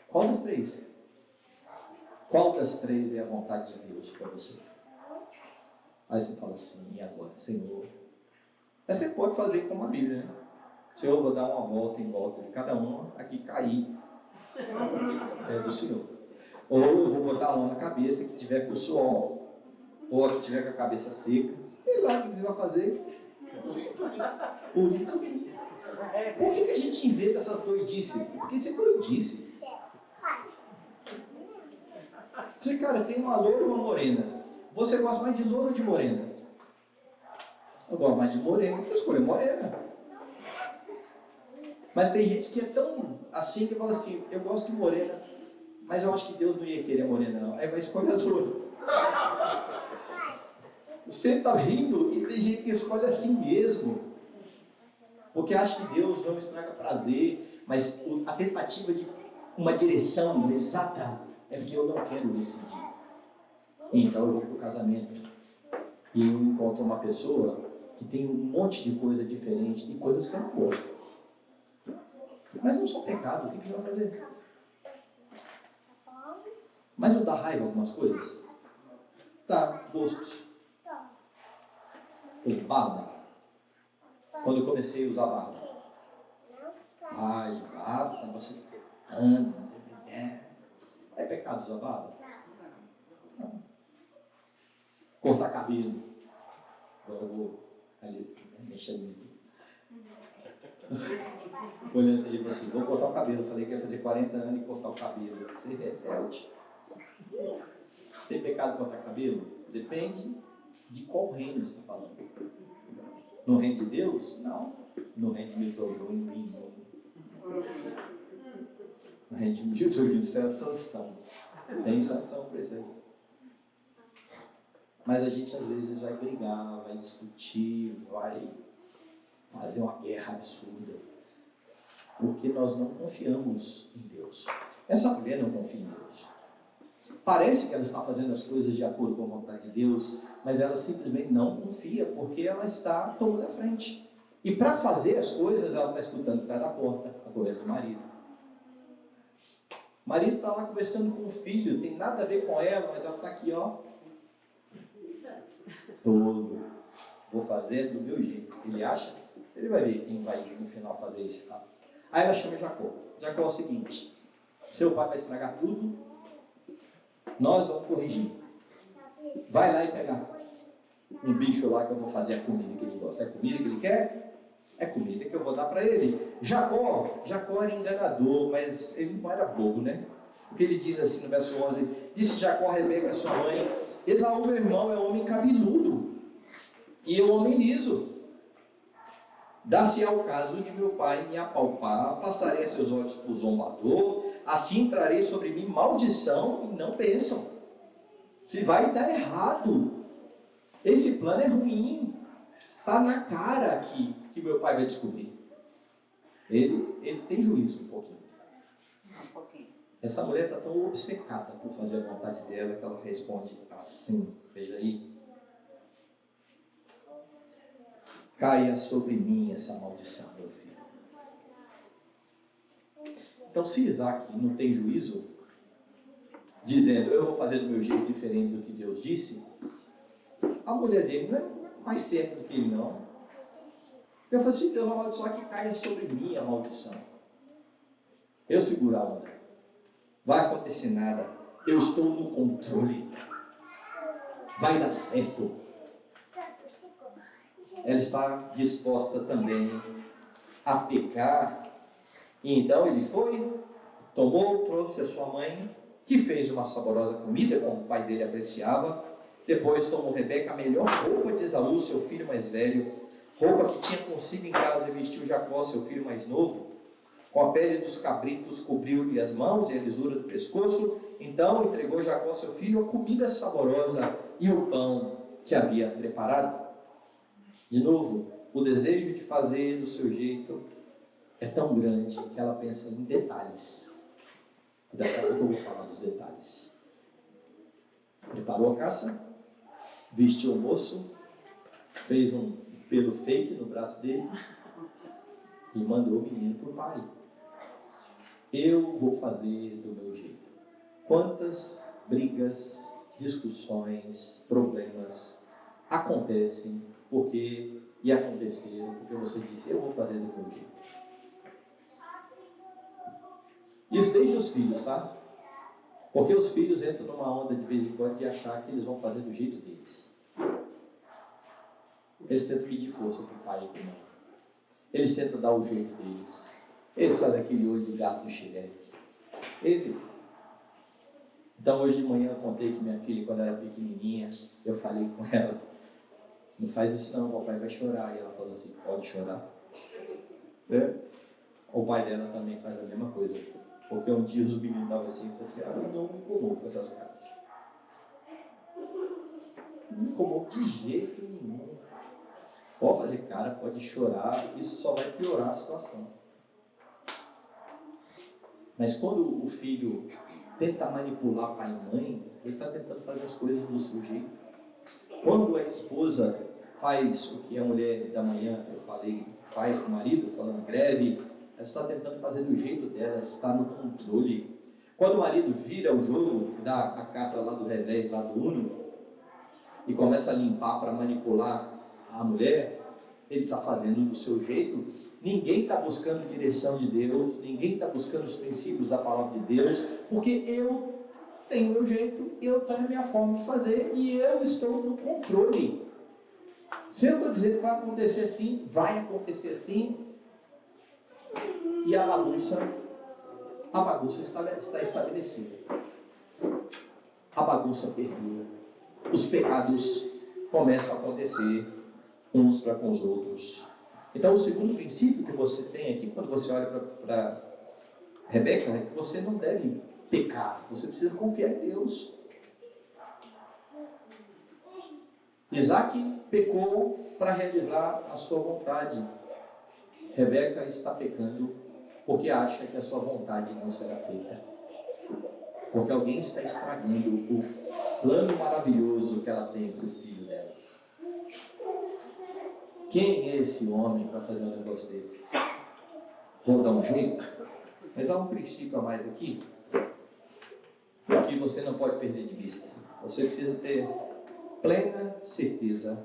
Qual das 3? Qual das 3 é a vontade de Deus para você? Aí você fala assim, e agora, Senhor? Mas você pode fazer como a Bíblia, né? Senhor, eu vou dar uma volta em volta de cada uma, aqui cair. É do Senhor. Ou eu vou botar uma na cabeça que tiver com o suor, ou a que tiver com a cabeça seca, Sei lá o que você vai fazer. Por que a gente inventa essas doidices? Porque isso é doidice. Você, cara, tem uma loura ou uma morena? Você gosta mais de loura ou de morena? Eu gosto mais de morena, eu escolho morena. Mas tem gente que é tão assim que fala assim, eu gosto de morena, mas eu acho que Deus não ia querer morena não. Aí vai escolher a loura. Você está rindo e tem gente que escolhe assim mesmo. Porque acha que Deus não estraga prazer, mas a tentativa de uma direção exata é porque eu não quero decidir. Então eu vou para o casamento e eu encontro uma pessoa que tem um monte de coisa diferente, de coisas que eu não gosto. Mas não são pecado, o que você vai fazer? Mas não dá raiva algumas coisas? Dá gostos. Barba. Quando eu comecei a usar barba. Ai, barba, vocês andam. É pecado usar barba? Não. Cortar cabelo. Agora eu vou ali, mexer no olhando assim, ele falou assim, vou cortar o cabelo. Eu falei que ia fazer 40 anos e cortar o cabelo. Você é rebelde. Tem pecado cortar cabelo? Depende de qual reino você está falando. No reino de Deus? Não. No reino de Milton Júnior, no reino de Milton Júnior, isso é a sanção. Tem sanção para isso aí. Mas a gente às vezes vai brigar, vai discutir, vai fazer uma guerra absurda. Porque nós não confiamos em Deus. Essa mulher não confia em Deus. Parece que ela está fazendo as coisas de acordo com a vontade de Deus, mas ela simplesmente não confia, porque ela está tomando a frente. E para fazer as coisas, ela está escutando atrás da porta a conversa do marido. O marido está lá conversando com o filho, tem nada a ver com ela, mas ela está aqui, ó. Todo. Vou fazer do meu jeito. Ele acha? Ele vai ver quem vai no final fazer isso. Tá? Aí ela chama Jacó. Jacó é o seguinte: seu pai vai estragar tudo, nós vamos corrigir. Vai lá e pega um bicho lá que eu vou fazer a comida que ele gosta. É a comida que ele quer? É comida que eu vou dar para ele. Jacó era enganador, mas ele não era bobo, né? Porque ele diz assim no verso 11: disse Jacó a Rebeca, sua mãe, Esaú, meu irmão, é homem cabeludo e eu homem liso. Dar-se ao caso de meu pai me apalpar, passarei a seus olhos por zombador, assim trarei sobre mim maldição e não pensam. Se vai dar errado. Esse plano é ruim. Está na cara aqui que meu pai vai descobrir. Ele tem juízo um pouquinho. Um pouquinho. Essa mulher está tão obcecada por fazer a vontade dela que ela responde assim. Veja aí. Caia sobre mim essa maldição, meu filho. Então, se Isaac não tem juízo, dizendo, eu vou fazer do meu jeito diferente do que Deus disse, a mulher dele não é mais certa do que ele, não. Eu falei assim, Deus, amaldiçoar que caia sobre mim a maldição. Eu seguro a onda. Vai acontecer nada. Eu estou no controle. Vai dar certo. Ela está disposta também a pecar. E então ele foi, tomou, trouxe a sua mãe, que fez uma saborosa comida, como o pai dele apreciava. Depois tomou Rebeca a melhor roupa de Esaú, seu filho mais velho, roupa que tinha consigo em casa, e vestiu Jacó, seu filho mais novo. Com a pele dos cabritos cobriu-lhe as mãos e a lisura do pescoço. Então entregou Jacó, seu filho, a comida saborosa e o pão que havia preparado. De novo, o desejo de fazer do seu jeito é tão grande que ela pensa em detalhes. Daqui a pouco eu vou falar dos detalhes. Preparou a caça, vestiu o moço, fez um pelo fake no braço dele e mandou o menino para o pai. Eu vou fazer do meu jeito. Quantas brigas, discussões, problemas acontecem porque aconteceram porque você disse, eu vou fazer do meu jeito. Isso desde os filhos, tá? Porque os filhos entram numa onda de vez em quando de achar que eles vão fazer do jeito deles. Eles tentam pedir força para o pai e para a mãe. Eles tentam dar o jeito deles. Eles fazem aquele olho de gato do Shrek. Então hoje de manhã eu contei que minha filha, quando ela era pequenininha, eu falei com ela, não faz isso não, o papai vai chorar. E ela falou assim, pode chorar. O pai dela também faz a mesma coisa. Porque um dia os meninos estavam assim, eu falei assim, eu não me incomodo com essas caras. Não me incomodo de jeito nenhum. Pode fazer cara, pode chorar, isso só vai piorar a situação. Mas quando o filho tenta manipular pai e mãe, ele está tentando fazer as coisas do seu jeito. Quando a esposa faz o que a mulher da manhã, eu falei, faz com o marido, falando greve, ela está tentando fazer do jeito dela, ela está no controle. Quando o marido vira o jogo, dá a carta lá do revés, lá do Uno, e começa a limpar para manipular a mulher, ele está fazendo do seu jeito. Ninguém está buscando direção de Deus, ninguém está buscando os princípios da palavra de Deus, porque eu tenho o meu jeito, eu tenho a minha forma de fazer e eu estou no controle. Se eu estou dizendo que vai acontecer assim, vai acontecer assim, e a bagunça está estabelecida. A bagunça perdura. Os pecados começam a acontecer uns para com os outros. Então, o segundo princípio que você tem aqui, quando você olha para Rebeca, é que você não deve pecar, você precisa confiar em Deus. Isaac pecou para realizar a sua vontade. Rebeca está pecando porque acha que a sua vontade não será feita. Porque alguém está estragando o plano maravilhoso que ela tem para o filho dela. Quem é esse homem para fazer um negócio desse? Vou dar um jeito? Mas há um princípio a mais aqui, que você não pode perder de vista. Você precisa ter plena certeza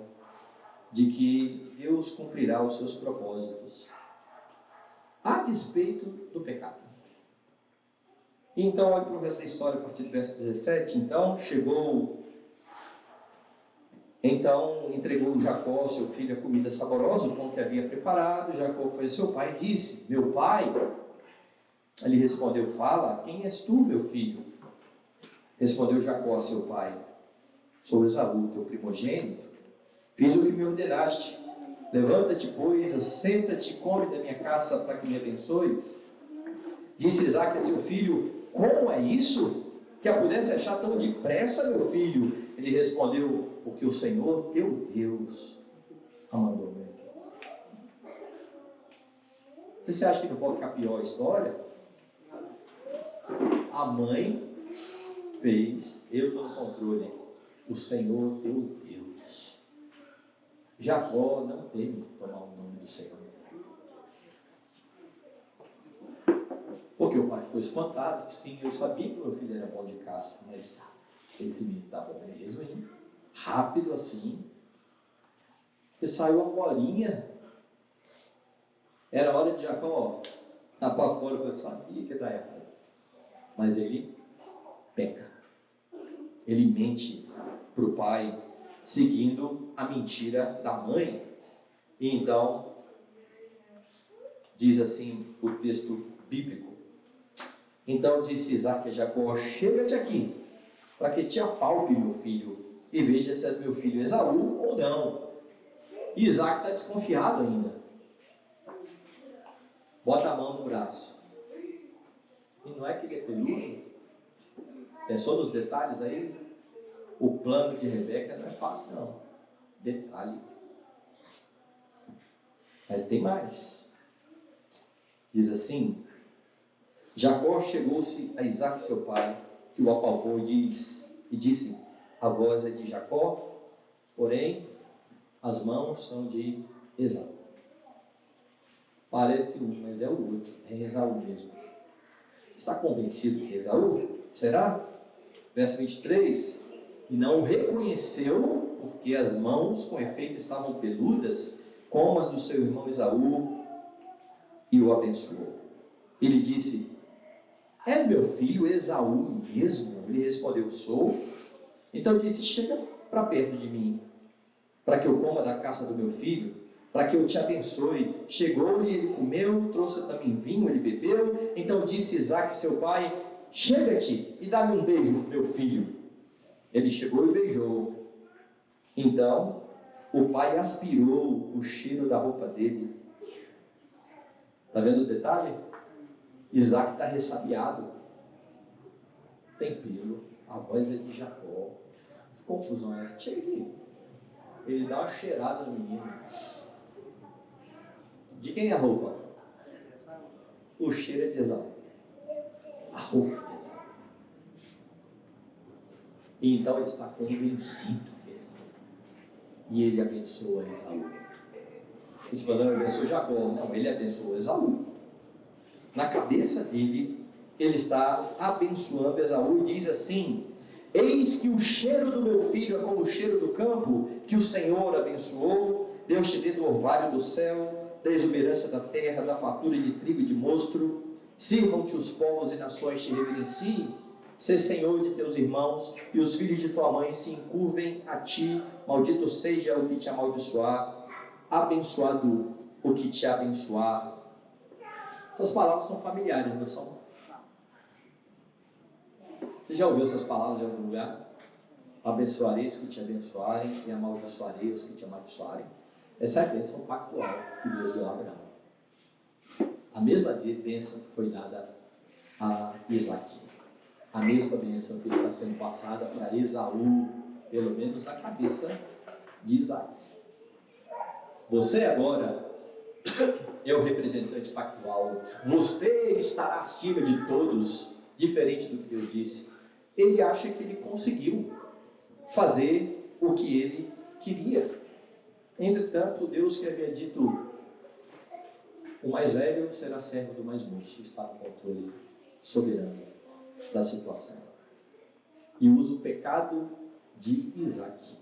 de que Deus cumprirá os seus propósitos, a despeito do pecado. Então, olhe para o resto da história, a partir do verso 17. Então entregou Jacó, seu filho, a comida saborosa, o pão que havia preparado. Jacó foi a seu pai e disse, meu pai? Ele respondeu, fala, quem és tu, meu filho? Respondeu Jacó a seu pai, sou Esaú, teu primogênito. Fiz o que me ordenaste. Levanta-te, pois, assenta-te e come da minha caça para que me abençoes. Disse Isaque a seu filho, como é isso? Que a pudesse achar tão depressa, meu filho? Ele respondeu, porque o Senhor, teu Deus, a mandou. Você acha que não pode ficar pior a história? A mãe fez, eu estou no controle, o Senhor, teu Deus. Jacó não teve que tomar o nome do Senhor. Porque o pai ficou espantado. Sim, eu sabia que meu filho era bom de caça, mas esse menino estava preso, hein? Rápido assim. E saiu uma bolinha. Era hora de Jacó tapar fora. Eu sabia que ia dar errado. Mas ele peca. Ele mente para o pai, seguindo a mentira da mãe. E então, diz assim o texto bíblico. Então disse Isaque a Jacó, chega-te aqui, para que te apalpe, meu filho, e veja se és meu filho Esaú ou não. E Isaque está desconfiado ainda. Bota a mão no braço. E não é que ele é peludo? Pensou nos detalhes aí? O plano de Rebeca não é fácil, não. Detalhe. Mas tem mais. Diz assim, Jacó chegou-se a Isaque seu pai, que o apalpou e disse, a voz é de Jacó, porém as mãos são de Esaú. Parece um, mas é o outro, é Esaú mesmo. Está convencido que é Esaú? Será? Verso 23, e não o reconheceu, porque as mãos com efeito estavam peludas, como as do seu irmão Esaú, e o abençoou. Ele disse, és meu filho Esaú mesmo? Ele respondeu, sou. Então disse, chega para perto de mim. para que eu coma da caça do meu filho, para que eu te abençoe. Chegou e ele comeu, trouxe também vinho, ele bebeu. Então disse Isaque, seu pai: chega-te e dá-me um beijo, meu filho. Ele chegou e beijou. Então o pai aspirou o cheiro da roupa dele. Está vendo o detalhe? Isaque está ressabiado. Tem pelo, a voz é de Jacó. Que confusão é essa? Chega aqui. Ele dá uma cheirada no menino. De quem é a roupa? O cheiro é de Esaú. A roupa é de Esaú. E então ele está convencido que é Esaú. E ele abençoa Esaú. Ele falou, não, ele abençoou Jacó. Não, ele abençoou Esaú. Na cabeça dele, ele está abençoando Esaú e diz assim: eis que o cheiro do meu filho é como o cheiro do campo, que o Senhor abençoou. Deus te dê do orvalho do céu, da exuberância da terra, da fartura de trigo e de mosto. Sirvam-te os povos e nações te reverenciem. Sê Senhor de teus irmãos, e os filhos de tua mãe se encurvem a ti. Maldito seja o que te amaldiçoar, abençoado o que te abençoar. Essas palavras são familiares, não são? Você já ouviu essas palavras em algum lugar? Abençoarei os que te abençoarem e amaldiçoarei os que te amaldiçoarem. Essa é a bênção pactual que Deus deu a Abraão. A mesma bênção que foi dada a Isaque. A mesma bênção que está sendo passada para Esaú, pelo menos na cabeça de Isaque. Você agora é o representante pactual. Você estará acima de todos, diferente do que Deus disse. Ele acha que ele conseguiu fazer o que ele queria. Entretanto, Deus que havia dito: o mais velho será servo do mais moço, está no controle soberano da situação. E usa o pecado de Isaque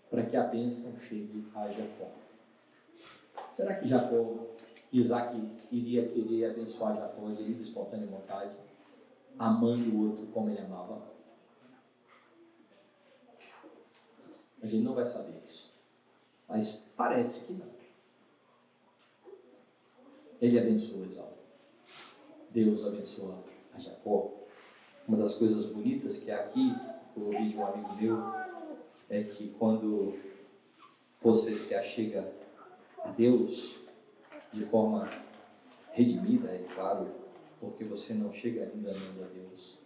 para que a bênção chegue a Jacó. Será que Isaque iria querer abençoar Jacó de livre e espontânea vontade, amando o outro como ele amava? A gente não vai saber isso, mas parece que não. Ele abençoa Esaú. Deus abençoa a Jacó. Uma das coisas bonitas que há aqui, eu ouvi de um amigo meu, é que quando você se achega a Deus de forma redimida, é claro, porque você não chega ainda amando a Deus,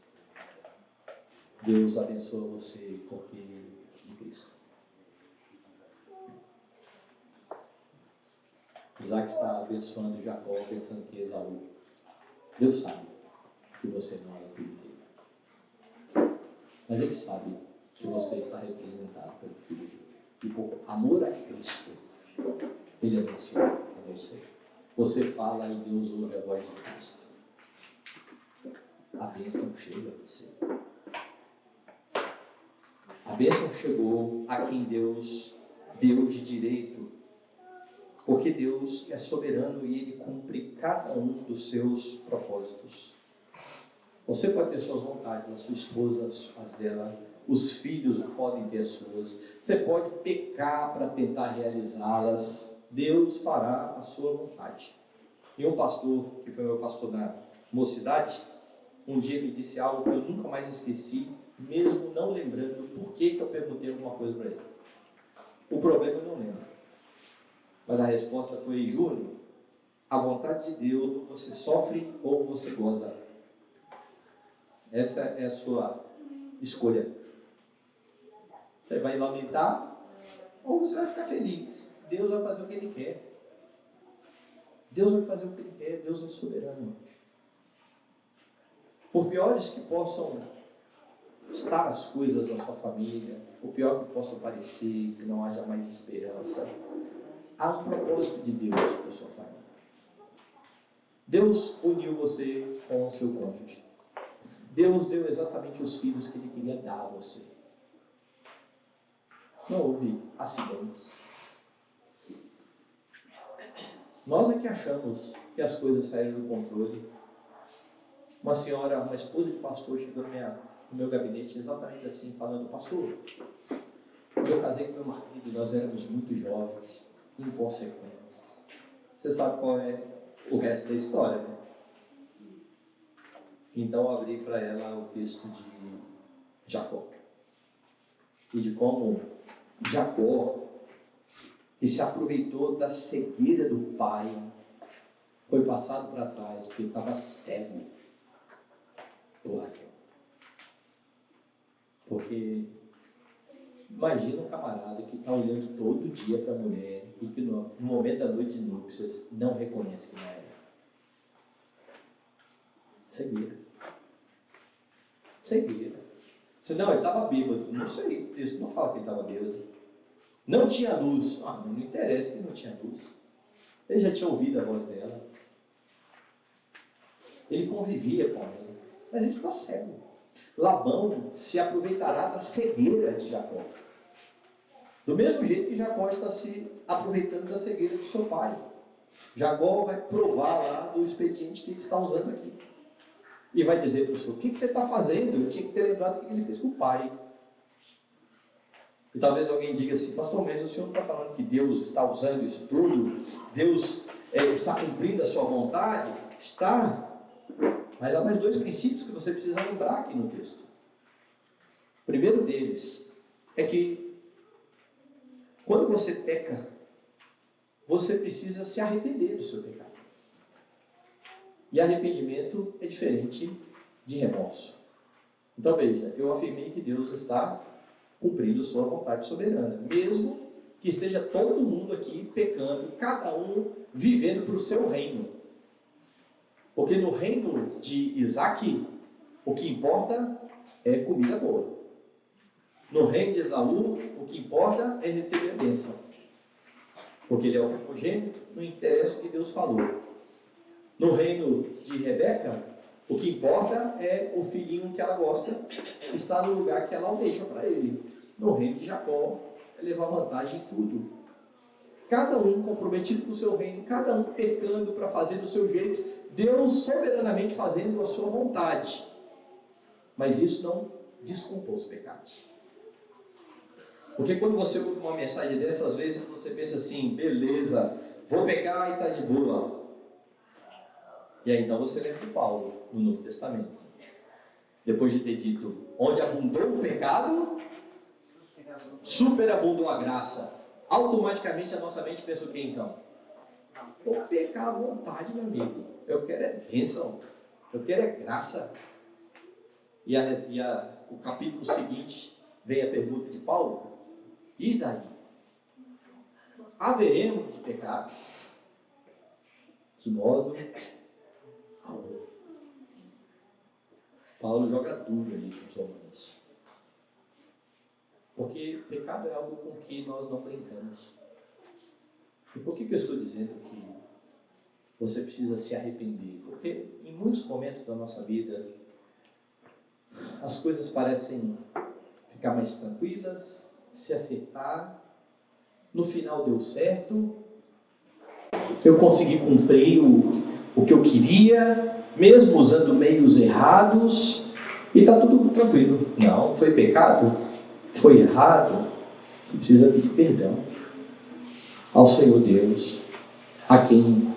Deus abençoa você porque de Cristo. Isaac está abençoando Jacó pensando que é Esaú. Deus sabe que você não é filho dele, mas Ele sabe que você está representado pelo Filho dele. E por amor a Cristo, Ele abençoa a você. Você fala e Deus ouve a voz de Cristo. A bênção chega a você. A bênção chegou a quem Deus deu de direito, porque Deus é soberano e Ele cumpre cada um dos seus propósitos. Você pode ter suas vontades, a sua esposa, as dela, os filhos podem ter as suas. Você pode pecar para tentar realizá-las. Deus fará a sua vontade. E um pastor, que foi meu pastor na mocidade, um dia me disse algo que eu nunca mais esqueci, mesmo não lembrando por que eu perguntei alguma coisa para ele. O problema eu não lembro. Mas a resposta foi: Júnior, a vontade de Deus, você sofre ou você goza. Essa é a sua escolha. Você vai lamentar ou você vai ficar feliz. Deus vai fazer o que Ele quer. Deus vai fazer o que Ele quer. Deus é soberano. Por piores que possam estar as coisas na sua família, o pior que possa parecer, que não haja mais esperança, há um propósito de Deus para a sua família. Deus uniu você com o seu cônjuge. Deus deu exatamente os filhos que Ele queria dar a você. Não houve acidentes. Nós é que achamos que as coisas saíram do controle. Uma senhora, uma esposa de pastor, chegou no meu gabinete exatamente assim, falando: pastor, Eu casei com meu marido, nós éramos muito jovens, inconsequentes. Você sabe qual é o resto da história, né? Então eu abri para ela o texto de Jacó. E de como Jacó, que se aproveitou da cegueira do pai, foi passado para trás, porque ele estava cego por Raquel. Porque imagina um camarada que está olhando todo dia para a mulher e que no momento da noite de núpcias não reconhece que não é ela. Cegueira. Cegueira. Senão ele estava bêbado. Não sei, o texto não fala que ele estava bêbado. Não tinha luz. Não interessa que não tinha luz. Ele já tinha ouvido a voz dela. Ele convivia com ela. Mas ele está cego. Labão se aproveitará da cegueira de Jacó. Do mesmo jeito que Jacó está se aproveitando da cegueira do seu pai. Jacó vai provar lá do expediente que ele está usando aqui. E vai dizer para o senhor, o que você está fazendo? Eu tinha que ter lembrado o que ele fez com o pai. E talvez alguém diga assim, pastor, mas o senhor não está falando que Deus está usando isso tudo? Deus está cumprindo a sua vontade? Está. Mas há mais dois princípios que você precisa lembrar aqui no texto. O primeiro deles é que quando você peca, você precisa se arrepender do seu pecado. E arrependimento é diferente de remorso. Então veja, eu afirmei que Deus está cumprindo sua vontade soberana, mesmo que esteja todo mundo aqui pecando, cada um vivendo para o seu reino. Porque no reino de Isaac, o que importa é comida boa. No reino de Esaú, o que importa é receber a bênção. Porque ele é o primogênito, não interessa o que Deus falou. No reino de Rebeca, o que importa é o filhinho que ela gosta estar no lugar que ela almeja para ele. No reino de Jacó, é levar vantagem em tudo. Cada um comprometido com o seu reino, cada um pecando para fazer do seu jeito, Deus soberanamente fazendo a sua vontade. Mas isso não desculpa os pecados. Porque quando você ouve uma mensagem dessas, às vezes você pensa assim, beleza, vou pecar e está de boa. E aí então você lembra de Paulo no Novo Testamento. Depois de ter dito, onde abundou o pecado, superabundou a graça. Automaticamente a nossa mente pensa o que então? Vou pecar à vontade, meu amigo. Eu quero é bênção. Eu quero é graça. E o capítulo seguinte vem a pergunta de Paulo. E daí? Haveremos de pecar? De modo algum. Paulo joga duro ali com os romanos. Porque pecado é algo com que nós não brincamos. E por que eu estou dizendo que você precisa se arrepender? Porque em muitos momentos da nossa vida, as coisas parecem ficar mais tranquilas, se acertar, no final deu certo, eu consegui cumprir o que eu queria, mesmo usando meios errados, e está tudo tranquilo. Não, foi pecado, foi errado, você precisa pedir perdão ao Senhor Deus, a quem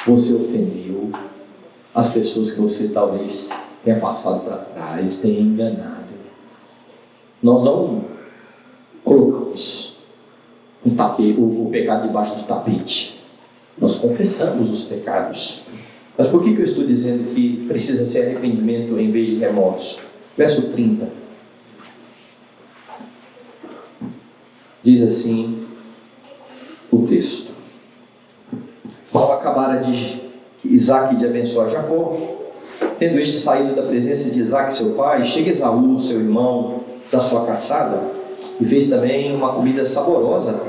você ofendeu, as pessoas que você talvez tenha passado para trás, tenha enganado. Nós não colocamos o pecado debaixo do tapete. Nós confessamos os pecados. Mas por que eu estou dizendo que precisa ser arrependimento em vez de remorso? Verso 30. Diz assim o texto. Mal acabara de Isaac de abençoar Jacó, tendo este saído da presença de Isaac seu pai, chega Esaú, seu irmão, da sua caçada, e fez também uma comida saborosa,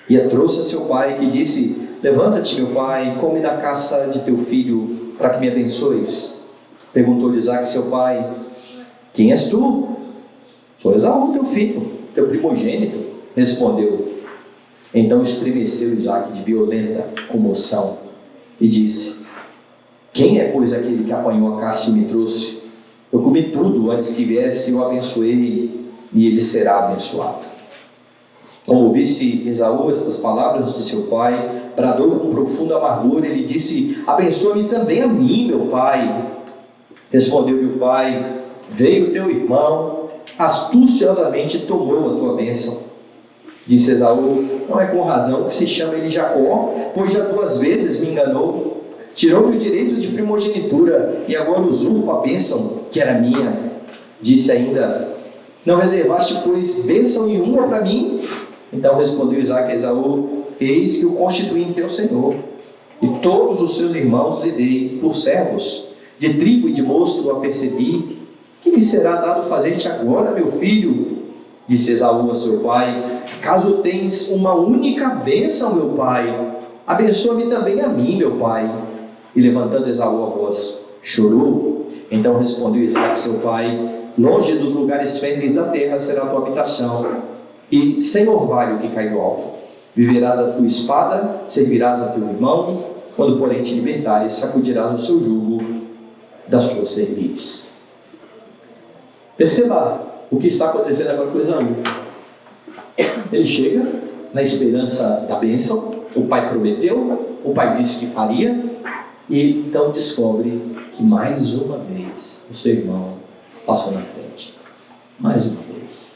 e a trouxe a seu pai, que disse: levanta-te, meu pai, come da caça de teu filho, para que me abençoes. Perguntou-lhe Isaac seu pai: quem és tu? Sou Esaú, teu filho, teu primogênito, respondeu. Então estremeceu Isaac de violenta comoção e disse: quem é, pois, aquele que apanhou a caça e me trouxe? Eu comi tudo antes que viesse, eu abençoei, e ele será abençoado. Como ouvisse Esaú estas palavras de seu pai, bradou com profunda amargura. Ele disse: abençoa-me também a mim, meu pai. Respondeu-lhe o pai: veio teu irmão, astuciosamente tomou a tua bênção. Disse Esaú: não é com razão que se chama ele Jacó, pois já 2 vezes me enganou. Tirou-me o direito de primogenitura e agora usurpa a bênção que era minha. Disse ainda: não reservaste, pois, bênção nenhuma para mim? Então respondeu Isaque a Esaú: eis que o constituí em teu senhor, e todos os seus irmãos lhe dei por servos. De trigo e de mosto o apercebi. Que me será dado fazer-te agora, meu filho? Disse Esaú a seu pai: caso tens uma única bênção, meu pai, abençoa-me também a mim, meu pai. E levantando Esaú a voz, chorou. Então respondeu Isaque seu pai: longe dos lugares férteis da terra será a tua habitação, e sem orvalho que cai do alto. Viverás a tua espada, servirás a teu irmão. Quando, porém, te libertares, sacudirás o seu jugo da sua cerviz. Perceba o que está acontecendo agora com Esaú. Ele chega na esperança da bênção. O pai prometeu, o pai disse que faria, e então descobre que mais uma vez o seu irmão passou na frente. Mais uma vez.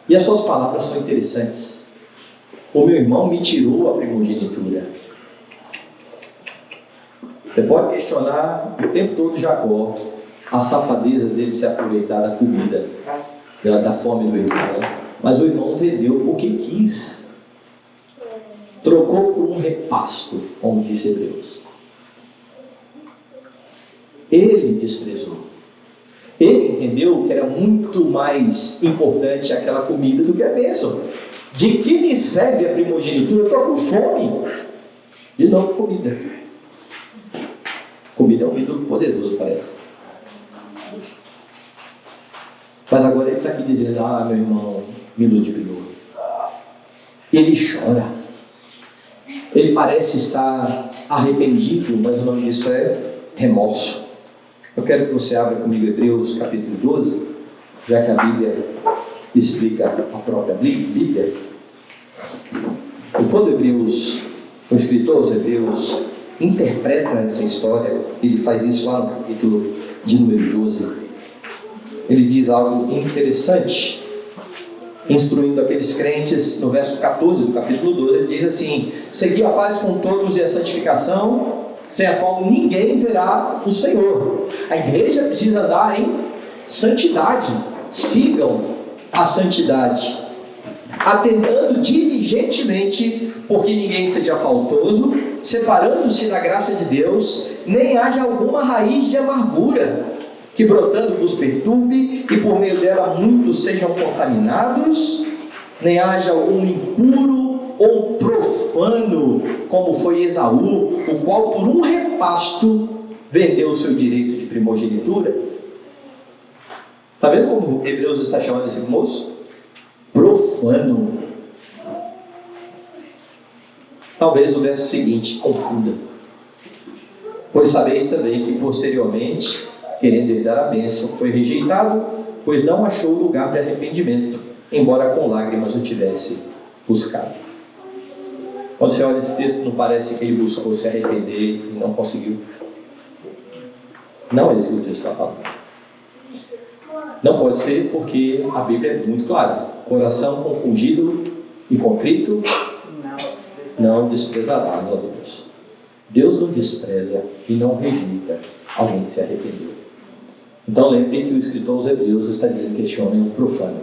E as suas palavras são interessantes. O meu irmão me tirou a primogenitura. Você pode questionar o tempo todo Jacó, a safadeza dele se aproveitar da comida, da fome do irmão. Mas o irmão vendeu porque quis. Trocou por um repasto, como disse Hebreus. Ele desprezou. Ele entendeu que era muito mais importante aquela comida do que a bênção. De que me serve a primogenitura? Eu estou com fome. De novo, comida. Comida é um ídolo poderoso, parece. Mas agora ele está aqui dizendo: ah, meu irmão me ludibriou. Ele chora. Ele parece estar arrependido, mas o nome disso é remorso. Eu quero que você abra comigo Hebreus capítulo 12, já que a Bíblia explica a própria Bíblia. E quando o escritor aos Hebreus interpreta essa história, ele faz isso lá no capítulo de número 12. Ele diz algo interessante, instruindo aqueles crentes. No verso 14 do capítulo 12, ele diz assim: segui a paz com todos e a santificação, sem a qual ninguém verá o Senhor. A igreja precisa andar em santidade. Sigam a santidade, atendendo diligentemente, porque ninguém seja faltoso, separando-se da graça de Deus, nem haja alguma raiz de amargura, que brotando vos perturbe, e por meio dela muitos sejam contaminados, nem haja algum impuro ou profano, como foi Esaú, o qual por um repasto vendeu o seu direito de primogenitura. Está vendo como Hebreus está chamando esse moço? Profano. Talvez o verso seguinte confunda: pois sabeis também que posteriormente, querendo herdar a bênção, foi rejeitado, pois não achou lugar de arrependimento, embora com lágrimas o tivesse buscado. Quando você olha esse texto, não parece que ele buscou se arrepender e não conseguiu? Não é isso que o texto está falando. Não pode ser, porque a Bíblia é muito clara: coração compungido e contrito não desprezarás a Deus. Deus não despreza e não rejeita alguém que se arrependeu. Então lembre que o escritor aos Hebreus está dizendo que este homem é um profano.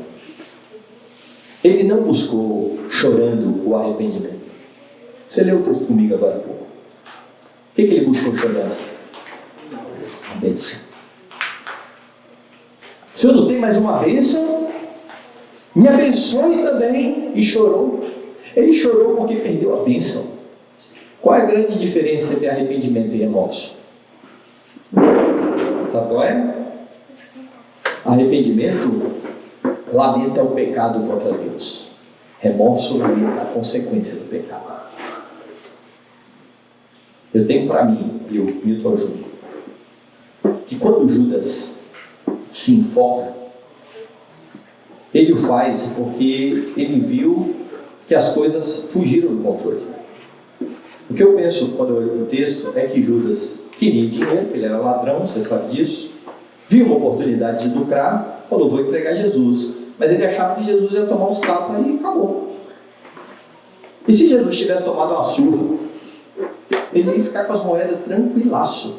Ele não buscou chorando o arrependimento. Você leu o texto comigo agora há pouco. O que ele buscou chorando? A bênção. Se eu não tenho mais uma bênção, me abençoe também. E chorou. Ele chorou porque perdeu a bênção. Qual é a grande diferença entre arrependimento e remorso? Sabe qual é? Arrependimento lamenta o pecado contra Deus. Remorso lamenta a consequência do pecado. Eu tenho para mim, e o Milton Júnior, que quando Judas se enfoca, ele o faz porque ele viu que as coisas fugiram do controle. O que eu penso quando eu olho para o texto é que Judas queria dinheiro, ele era ladrão, você sabe disso, viu uma oportunidade de lucrar, falou, vou entregar Jesus. Mas ele achava que Jesus ia tomar uns tapas e acabou. E se Jesus tivesse tomado uma surra, ele ia ficar com as moedas tranquilaço.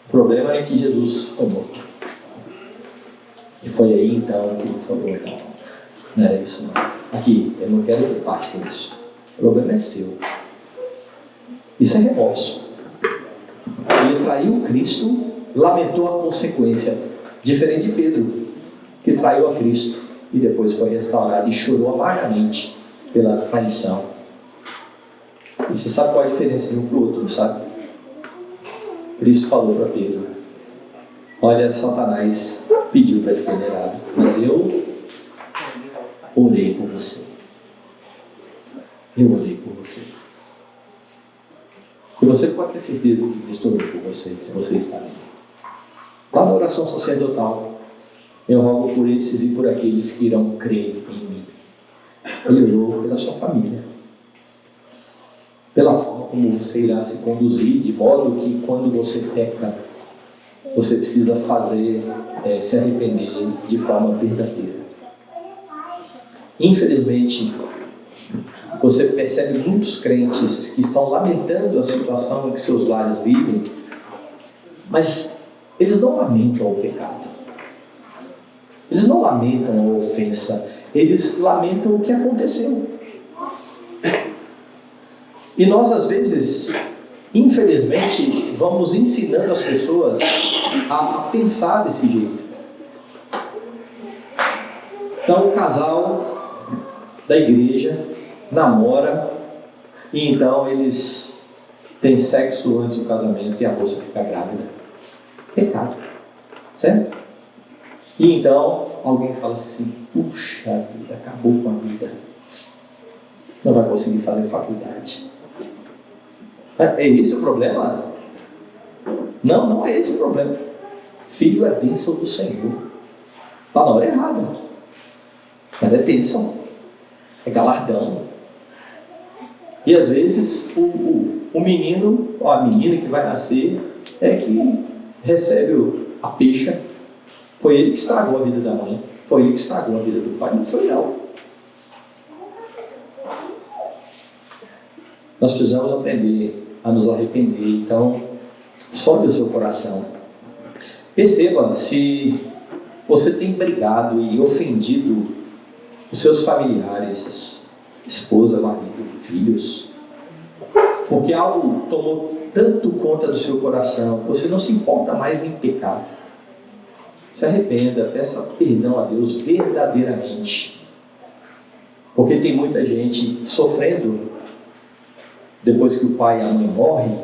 O problema é que Jesus tomou. E foi aí então que ele falou, não era isso não. Aqui, eu não quero ter parte com isso. O problema é seu. Isso é remorso. Ele traiu Cristo, lamentou a consequência. Diferente de Pedro, que traiu a Cristo e depois foi restaurado e chorou amargamente pela traição. E você sabe qual é a diferença de um para o outro, sabe? Cristo falou para Pedro, olha, Satanás pediu para ser venerado, mas eu orei por você. Eu orei por você. E você pode ter certeza que Cristo orou por você, se você está ali. Lá na oração sacerdotal, eu rogo por esses e por aqueles que irão crer em mim. Ele orou pela sua família, pela forma como você irá se conduzir, de modo que quando você peca, você precisa se arrepender de forma verdadeira. Infelizmente, você percebe muitos crentes que estão lamentando a situação em que seus lares vivem, mas eles não lamentam o pecado. Eles não lamentam a ofensa, eles lamentam o que aconteceu. E nós, às vezes, infelizmente, vamos ensinando as pessoas a pensar desse jeito. Então, o casal da igreja namora e então eles têm sexo antes do casamento e a moça fica grávida. Pecado. Certo? E então, alguém fala assim, puxa vida, acabou com a vida. Não vai conseguir fazer faculdade. É esse o problema? Não, não é esse o problema. Filho é bênção do Senhor. Está na hora errada. Mas é bênção. É galardão. E às vezes o menino, ou a menina que vai nascer, é que recebe a peixa. Foi ele que estragou a vida da mãe. Foi ele que estragou a vida do pai. Não foi não. Nós precisamos aprender a nos arrepender. Então, solde o seu coração. Perceba se você tem brigado e ofendido os seus familiares, esposa, marido, filhos, porque algo tomou tanto conta do seu coração, você não se importa mais em pecar. Se arrependa, peça perdão a Deus verdadeiramente, porque tem muita gente sofrendo depois que o pai e a mãe morrem,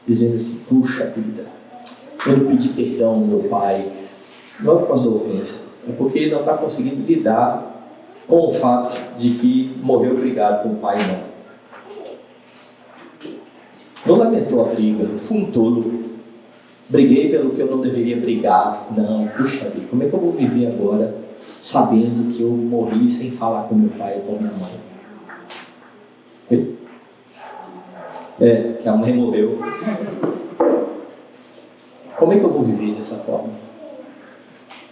dizendo assim, puxa vida, eu não pedi perdão ao meu pai, não é por causa da ofensa, é porque ele não está conseguindo lidar com o fato de que morreu brigado com o pai e mãe. Não lamentou a briga, fui um tolo, briguei pelo que eu não deveria brigar, não, puxa vida, como é que eu vou viver agora sabendo que eu morri sem falar com meu pai e com minha mãe? Que a mãe morreu. Como é que eu vou viver dessa forma?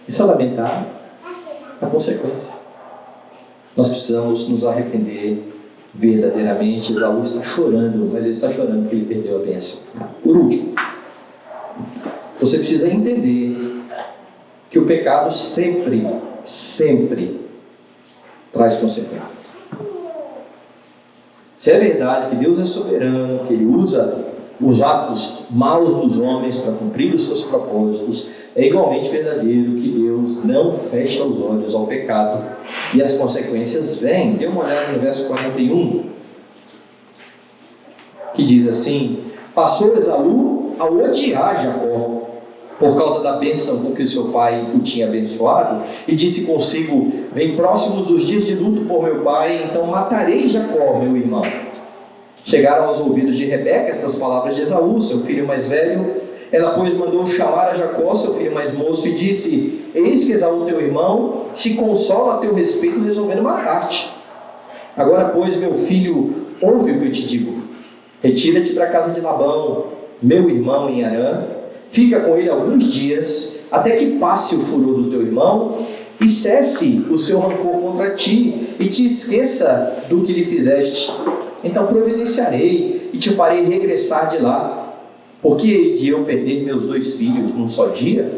Isso é lamentar a consequência. Nós precisamos nos arrepender verdadeiramente. Esaú está chorando, mas ele está chorando porque ele perdeu a bênção. Por último, você precisa entender que o pecado sempre traz consequências. Se é verdade que Deus é soberano, que Ele usa os atos maus dos homens para cumprir os seus propósitos, é igualmente verdadeiro que Deus não fecha os olhos ao pecado e as consequências vêm. Dê uma olhada no verso 41, que diz assim: passou Esaú a odiar Jacó por causa da bênção com que o seu pai o tinha abençoado, e disse consigo: vem próximos os dias de luto por meu pai, então matarei Jacó, meu irmão. Chegaram aos ouvidos de Rebeca estas palavras de Esaú, seu filho mais velho. Ela, pois, mandou chamar a Jacó, seu filho mais moço, e disse: eis que Esaú, teu irmão, se consola a teu respeito, resolvendo matar-te. Agora, pois, meu filho, ouve o que eu te digo. Retira-te para a casa de Labão, meu irmão em Harã, fica com ele alguns dias, até que passe o furor do teu irmão e cesse o seu rancor contra ti, e te esqueça do que lhe fizeste. Então providenciarei e te farei regressar de lá. Por que hei de eu perder meus 2 filhos num só dia?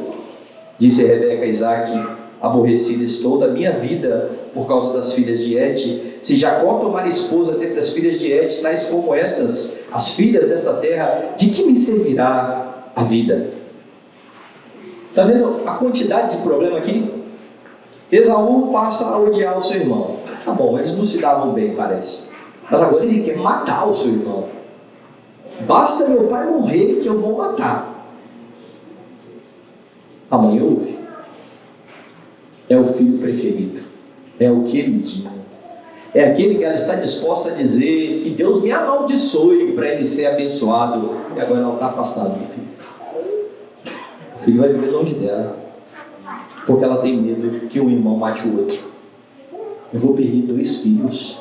Disse Rebeca a Isaque: aborrecida estou da minha vida por causa das filhas de Et. Se Jacó tomar esposa dentre as filhas de Et, tais como estas, as filhas desta terra, de que me servirá a vida? Está vendo a quantidade de problema aqui? Esaú passa a odiar o seu irmão. Tá bom, eles não se davam bem, parece. Mas agora ele quer matar o seu irmão. Basta meu pai morrer que eu vou matar. A mãe ouve. É o filho preferido. É o queridinho. É aquele que ela está disposta a dizer que Deus me amaldiçoe para ele ser abençoado. E agora ela está afastada do filho. O filho vai viver longe dela. Porque ela tem medo que um irmão mate o outro. Eu vou perder 2 filhos.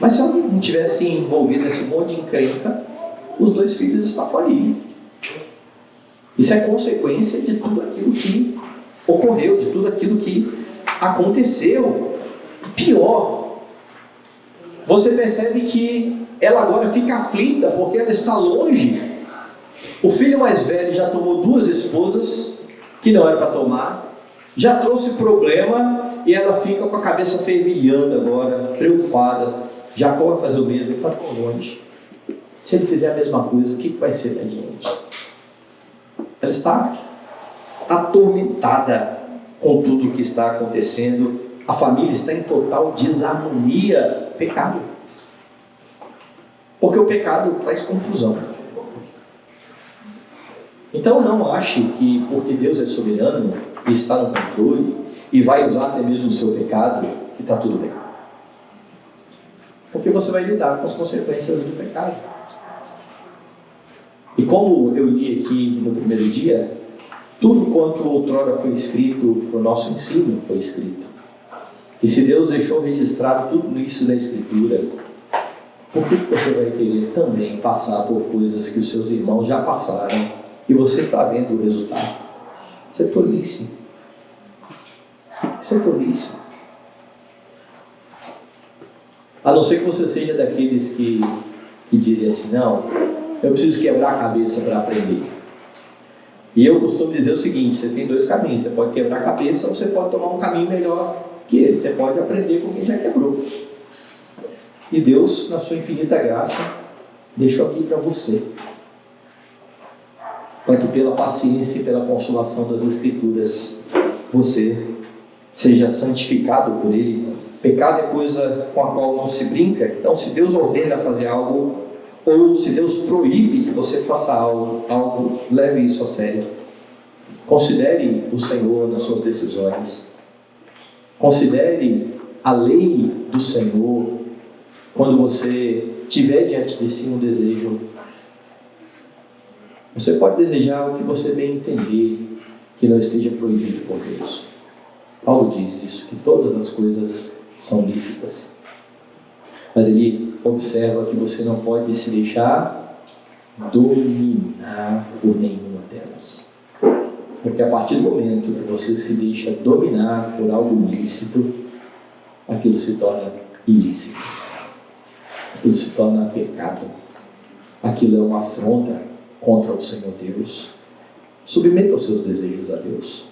Mas se ela não tivesse envolvido nesse monte de encrenca, os 2 filhos estavam ali. Isso é consequência de tudo aquilo que ocorreu, de tudo aquilo que aconteceu. Pior, você percebe que ela agora fica aflita porque ela está longe. O filho mais velho já tomou 2 esposas que não era para tomar, já trouxe problema e ela fica com a cabeça fervilhando agora, preocupada. Jacó vai fazer o mesmo, ele está tão longe. Se ele fizer a mesma coisa, o que vai ser da gente? Ela está atormentada com tudo o que está acontecendo. A família está em total desarmonia. Pecado. Porque o pecado traz confusão. Então não ache que porque Deus é soberano e está no controle e vai usar até mesmo o seu pecado, que está tudo bem. Porque você vai lidar com as consequências do pecado. E como eu li aqui no primeiro dia, tudo quanto outrora foi escrito para o nosso ensino foi escrito. E se Deus deixou registrado tudo isso na Escritura, por que você vai querer também passar por coisas que os seus irmãos já passaram e você está vendo o resultado? Isso é tolice. Isso é tolice. A não ser que você seja daqueles que dizem assim: não, eu preciso quebrar a cabeça para aprender. E eu costumo dizer o seguinte: você tem 2 caminhos. Você pode quebrar a cabeça ou você pode tomar um caminho melhor que esse. Você pode aprender com quem já quebrou. E Deus, na sua infinita graça, deixou aqui para você, para que pela paciência e pela consolação das Escrituras você seja santificado por Ele. Pecado é coisa com a qual não se brinca. Então, se Deus ordena fazer algo, ou se Deus proíbe que você faça algo, leve isso a sério. Considere o Senhor nas suas decisões. Considere a lei do Senhor quando você tiver diante de si um desejo. Você pode desejar o que você bem entender, que não esteja proibido por Deus. Paulo diz isso, que todas as coisas são lícitas. Mas ele observa que você não pode se deixar dominar por nenhuma delas. Porque a partir do momento que você se deixa dominar por algo lícito, aquilo se torna ilícito. Aquilo se torna pecado. Aquilo é uma afronta contra o Senhor Deus. Submeta os seus desejos a Deus.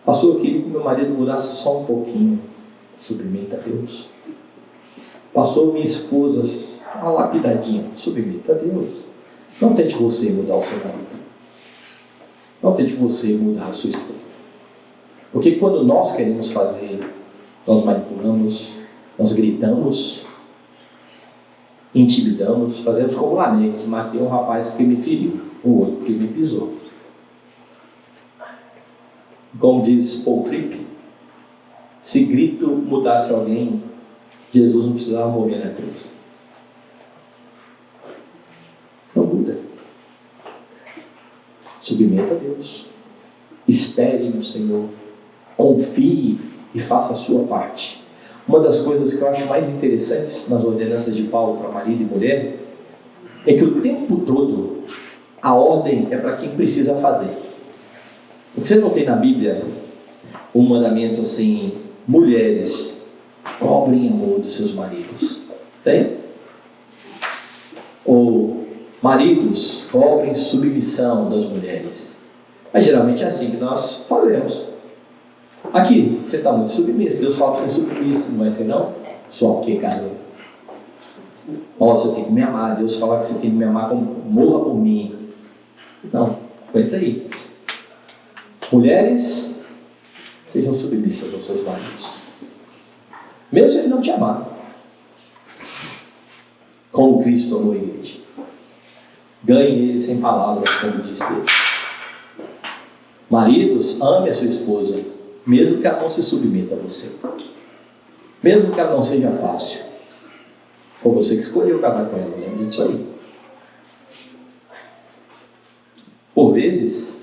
Pastor, eu queria que meu marido mudasse só um pouquinho. Submeta a Deus. Pastor, minha esposa, uma lapidadinha. Submeta a Deus. Não tente você mudar o seu marido. Não tente você mudar a sua esposa. Porque quando nós queremos fazer, nós manipulamos, nós gritamos, intimidamos, fazemos como Lameque, matei um rapaz que me feriu, o outro que me pisou. Como diz Paul Tripp, se grito mudasse alguém, Jesus não precisava morrer na cruz. Não muda. Submeta a Deus. Espere no Senhor. Confie e faça a sua parte. Uma das coisas que eu acho mais interessantes nas ordenanças de Paulo para marido e mulher é que o tempo todo a ordem é para quem precisa fazer. Você não tem na Bíblia um mandamento assim: mulheres, cobrem amor dos seus maridos? Tem? Ou maridos, cobrem submissão das mulheres? Mas geralmente é assim que nós fazemos. Aqui, você está muito submisso, Deus fala para você submisso, não vai ser não? Só o que, cara? Ó, você tem que me amar, Deus fala que você tem que me amar como morra por mim. Não, aguenta aí. Mulheres, sejam submissas aos seus maridos, mesmo se ele não te amar, como Cristo amou a igreja. Ganhe ele sem palavras, como diz Pedro. Maridos, ame a sua esposa, mesmo que ela não se submeta a você, mesmo que ela não seja fácil. Foi você que escolheu casar com ela, lembra disso aí. Por vezes,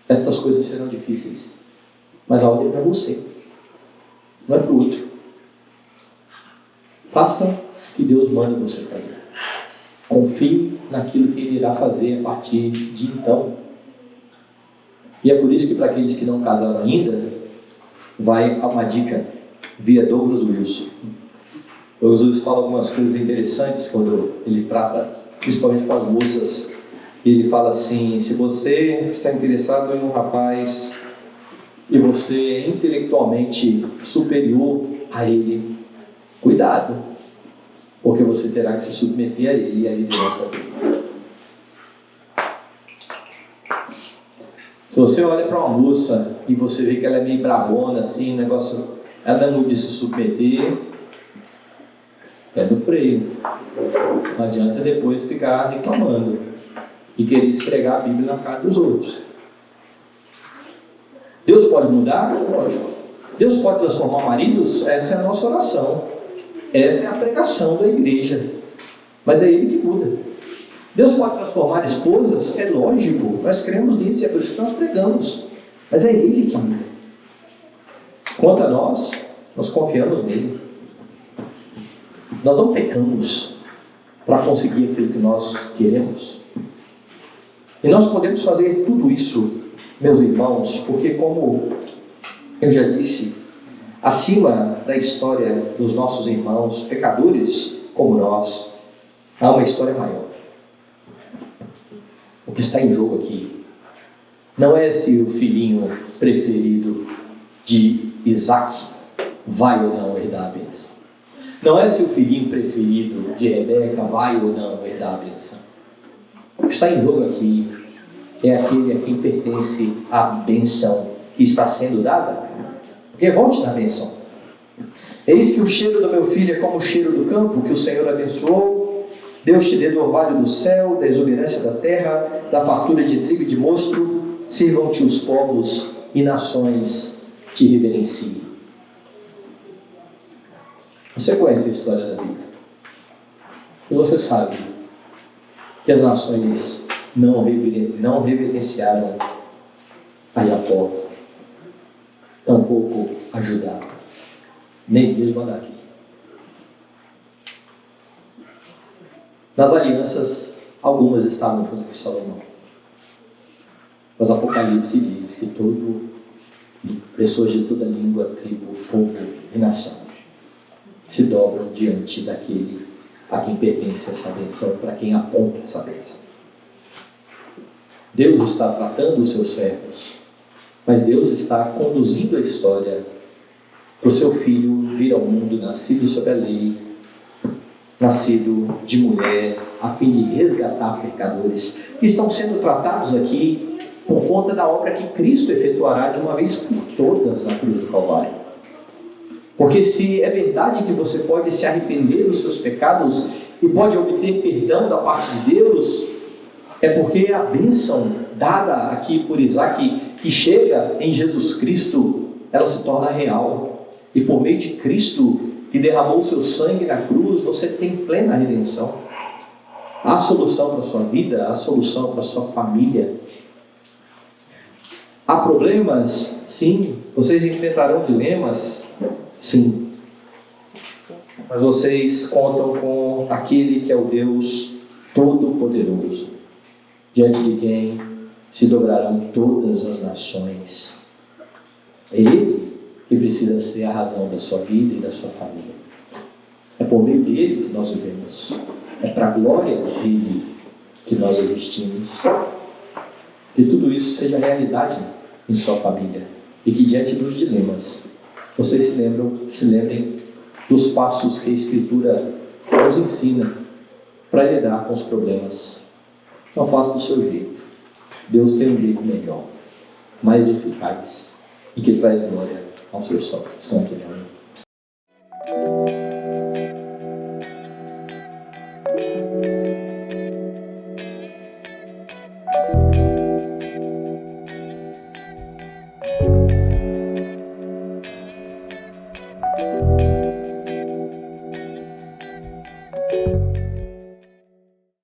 estas coisas serão difíceis, mas a ordem é para você, não é para o outro. Faça o que Deus manda você fazer. Confie naquilo que Ele irá fazer a partir de então. E é por isso que para aqueles que não casaram ainda, vai uma dica via Douglas Wilson. Douglas Wilson fala algumas coisas interessantes quando ele trata, principalmente com as moças. Ele fala assim: se você está interessado em um rapaz e você é intelectualmente superior a ele, cuidado, porque você terá que se submeter a ele e a liderança dele. Se você olha para uma moça e você vê que ela é meio bravona, assim, negócio, ela não é muito de se submeter, é do freio. Não adianta depois ficar reclamando e querer esfregar a Bíblia na cara dos outros. Deus pode mudar? Pode. Deus pode transformar maridos? Essa é a nossa oração. Essa é a pregação da igreja. Mas é Ele que muda. Deus pode transformar esposas? É lógico, nós cremos nisso e é por isso que nós pregamos. Mas é Ele que muda. Quanto a nós confiamos nele. Nós não pecamos para conseguir aquilo que nós queremos. E nós podemos fazer tudo isso, meus irmãos, porque, como eu já disse, acima da história dos nossos irmãos pecadores como nós, há uma história maior. O que está em jogo aqui não é se o filhinho preferido de Isaac vai ou não herdar a bênção. Não é se o filhinho preferido de Rebeca vai ou não herdar a bênção. O que está em jogo aqui é aquele a quem pertence a bênção que está sendo dada. Porque volte na bênção. Eis que o cheiro do meu filho é como o cheiro do campo que o Senhor abençoou. Deus te dê do orvalho do céu, da exuberância da terra, da fartura de trigo e de mosto. Sirvam-te os povos e nações te reverenciem. Você conhece a história da Bíblia. E você sabe que as nações não reverenciaram a Jacó, tampouco a Judá, nem mesmo a Davi. Nas alianças, algumas estavam junto com Salomão. Mas Apocalipse diz que pessoas de toda língua, tribo, povo e nação se dobram diante daquele a quem pertence essa bênção, para quem aponta essa bênção. Deus está tratando os seus servos, mas Deus está conduzindo a história para o seu filho vir ao mundo, nascido sob a lei, nascido de mulher, a fim de resgatar pecadores que estão sendo tratados aqui por conta da obra que Cristo efetuará de uma vez por todas na cruz do Calvário. Porque se é verdade que você pode se arrepender dos seus pecados e pode obter perdão da parte de Deus, é porque a bênção dada aqui por Isaac, que chega em Jesus Cristo, ela se torna real. E por meio de Cristo, que derramou o seu sangue na cruz, você tem plena redenção. Há solução para a sua vida, há solução para a sua família. Há problemas? Sim. Vocês enfrentarão dilemas? Sim. Mas vocês contam com aquele que é o Deus Todo-Poderoso, diante de quem se dobrarão todas as nações. É Ele que precisa ser a razão da sua vida e da sua família. É por meio dele que nós vivemos. É para a glória dele que nós existimos. Que tudo isso seja realidade em sua família. E que diante dos dilemas, vocês se lembrem dos passos que a Escritura nos ensina para lidar com os problemas. Não faça do seu jeito. Deus tem um jeito melhor, mais eficaz e que traz glória ao seu santo nome.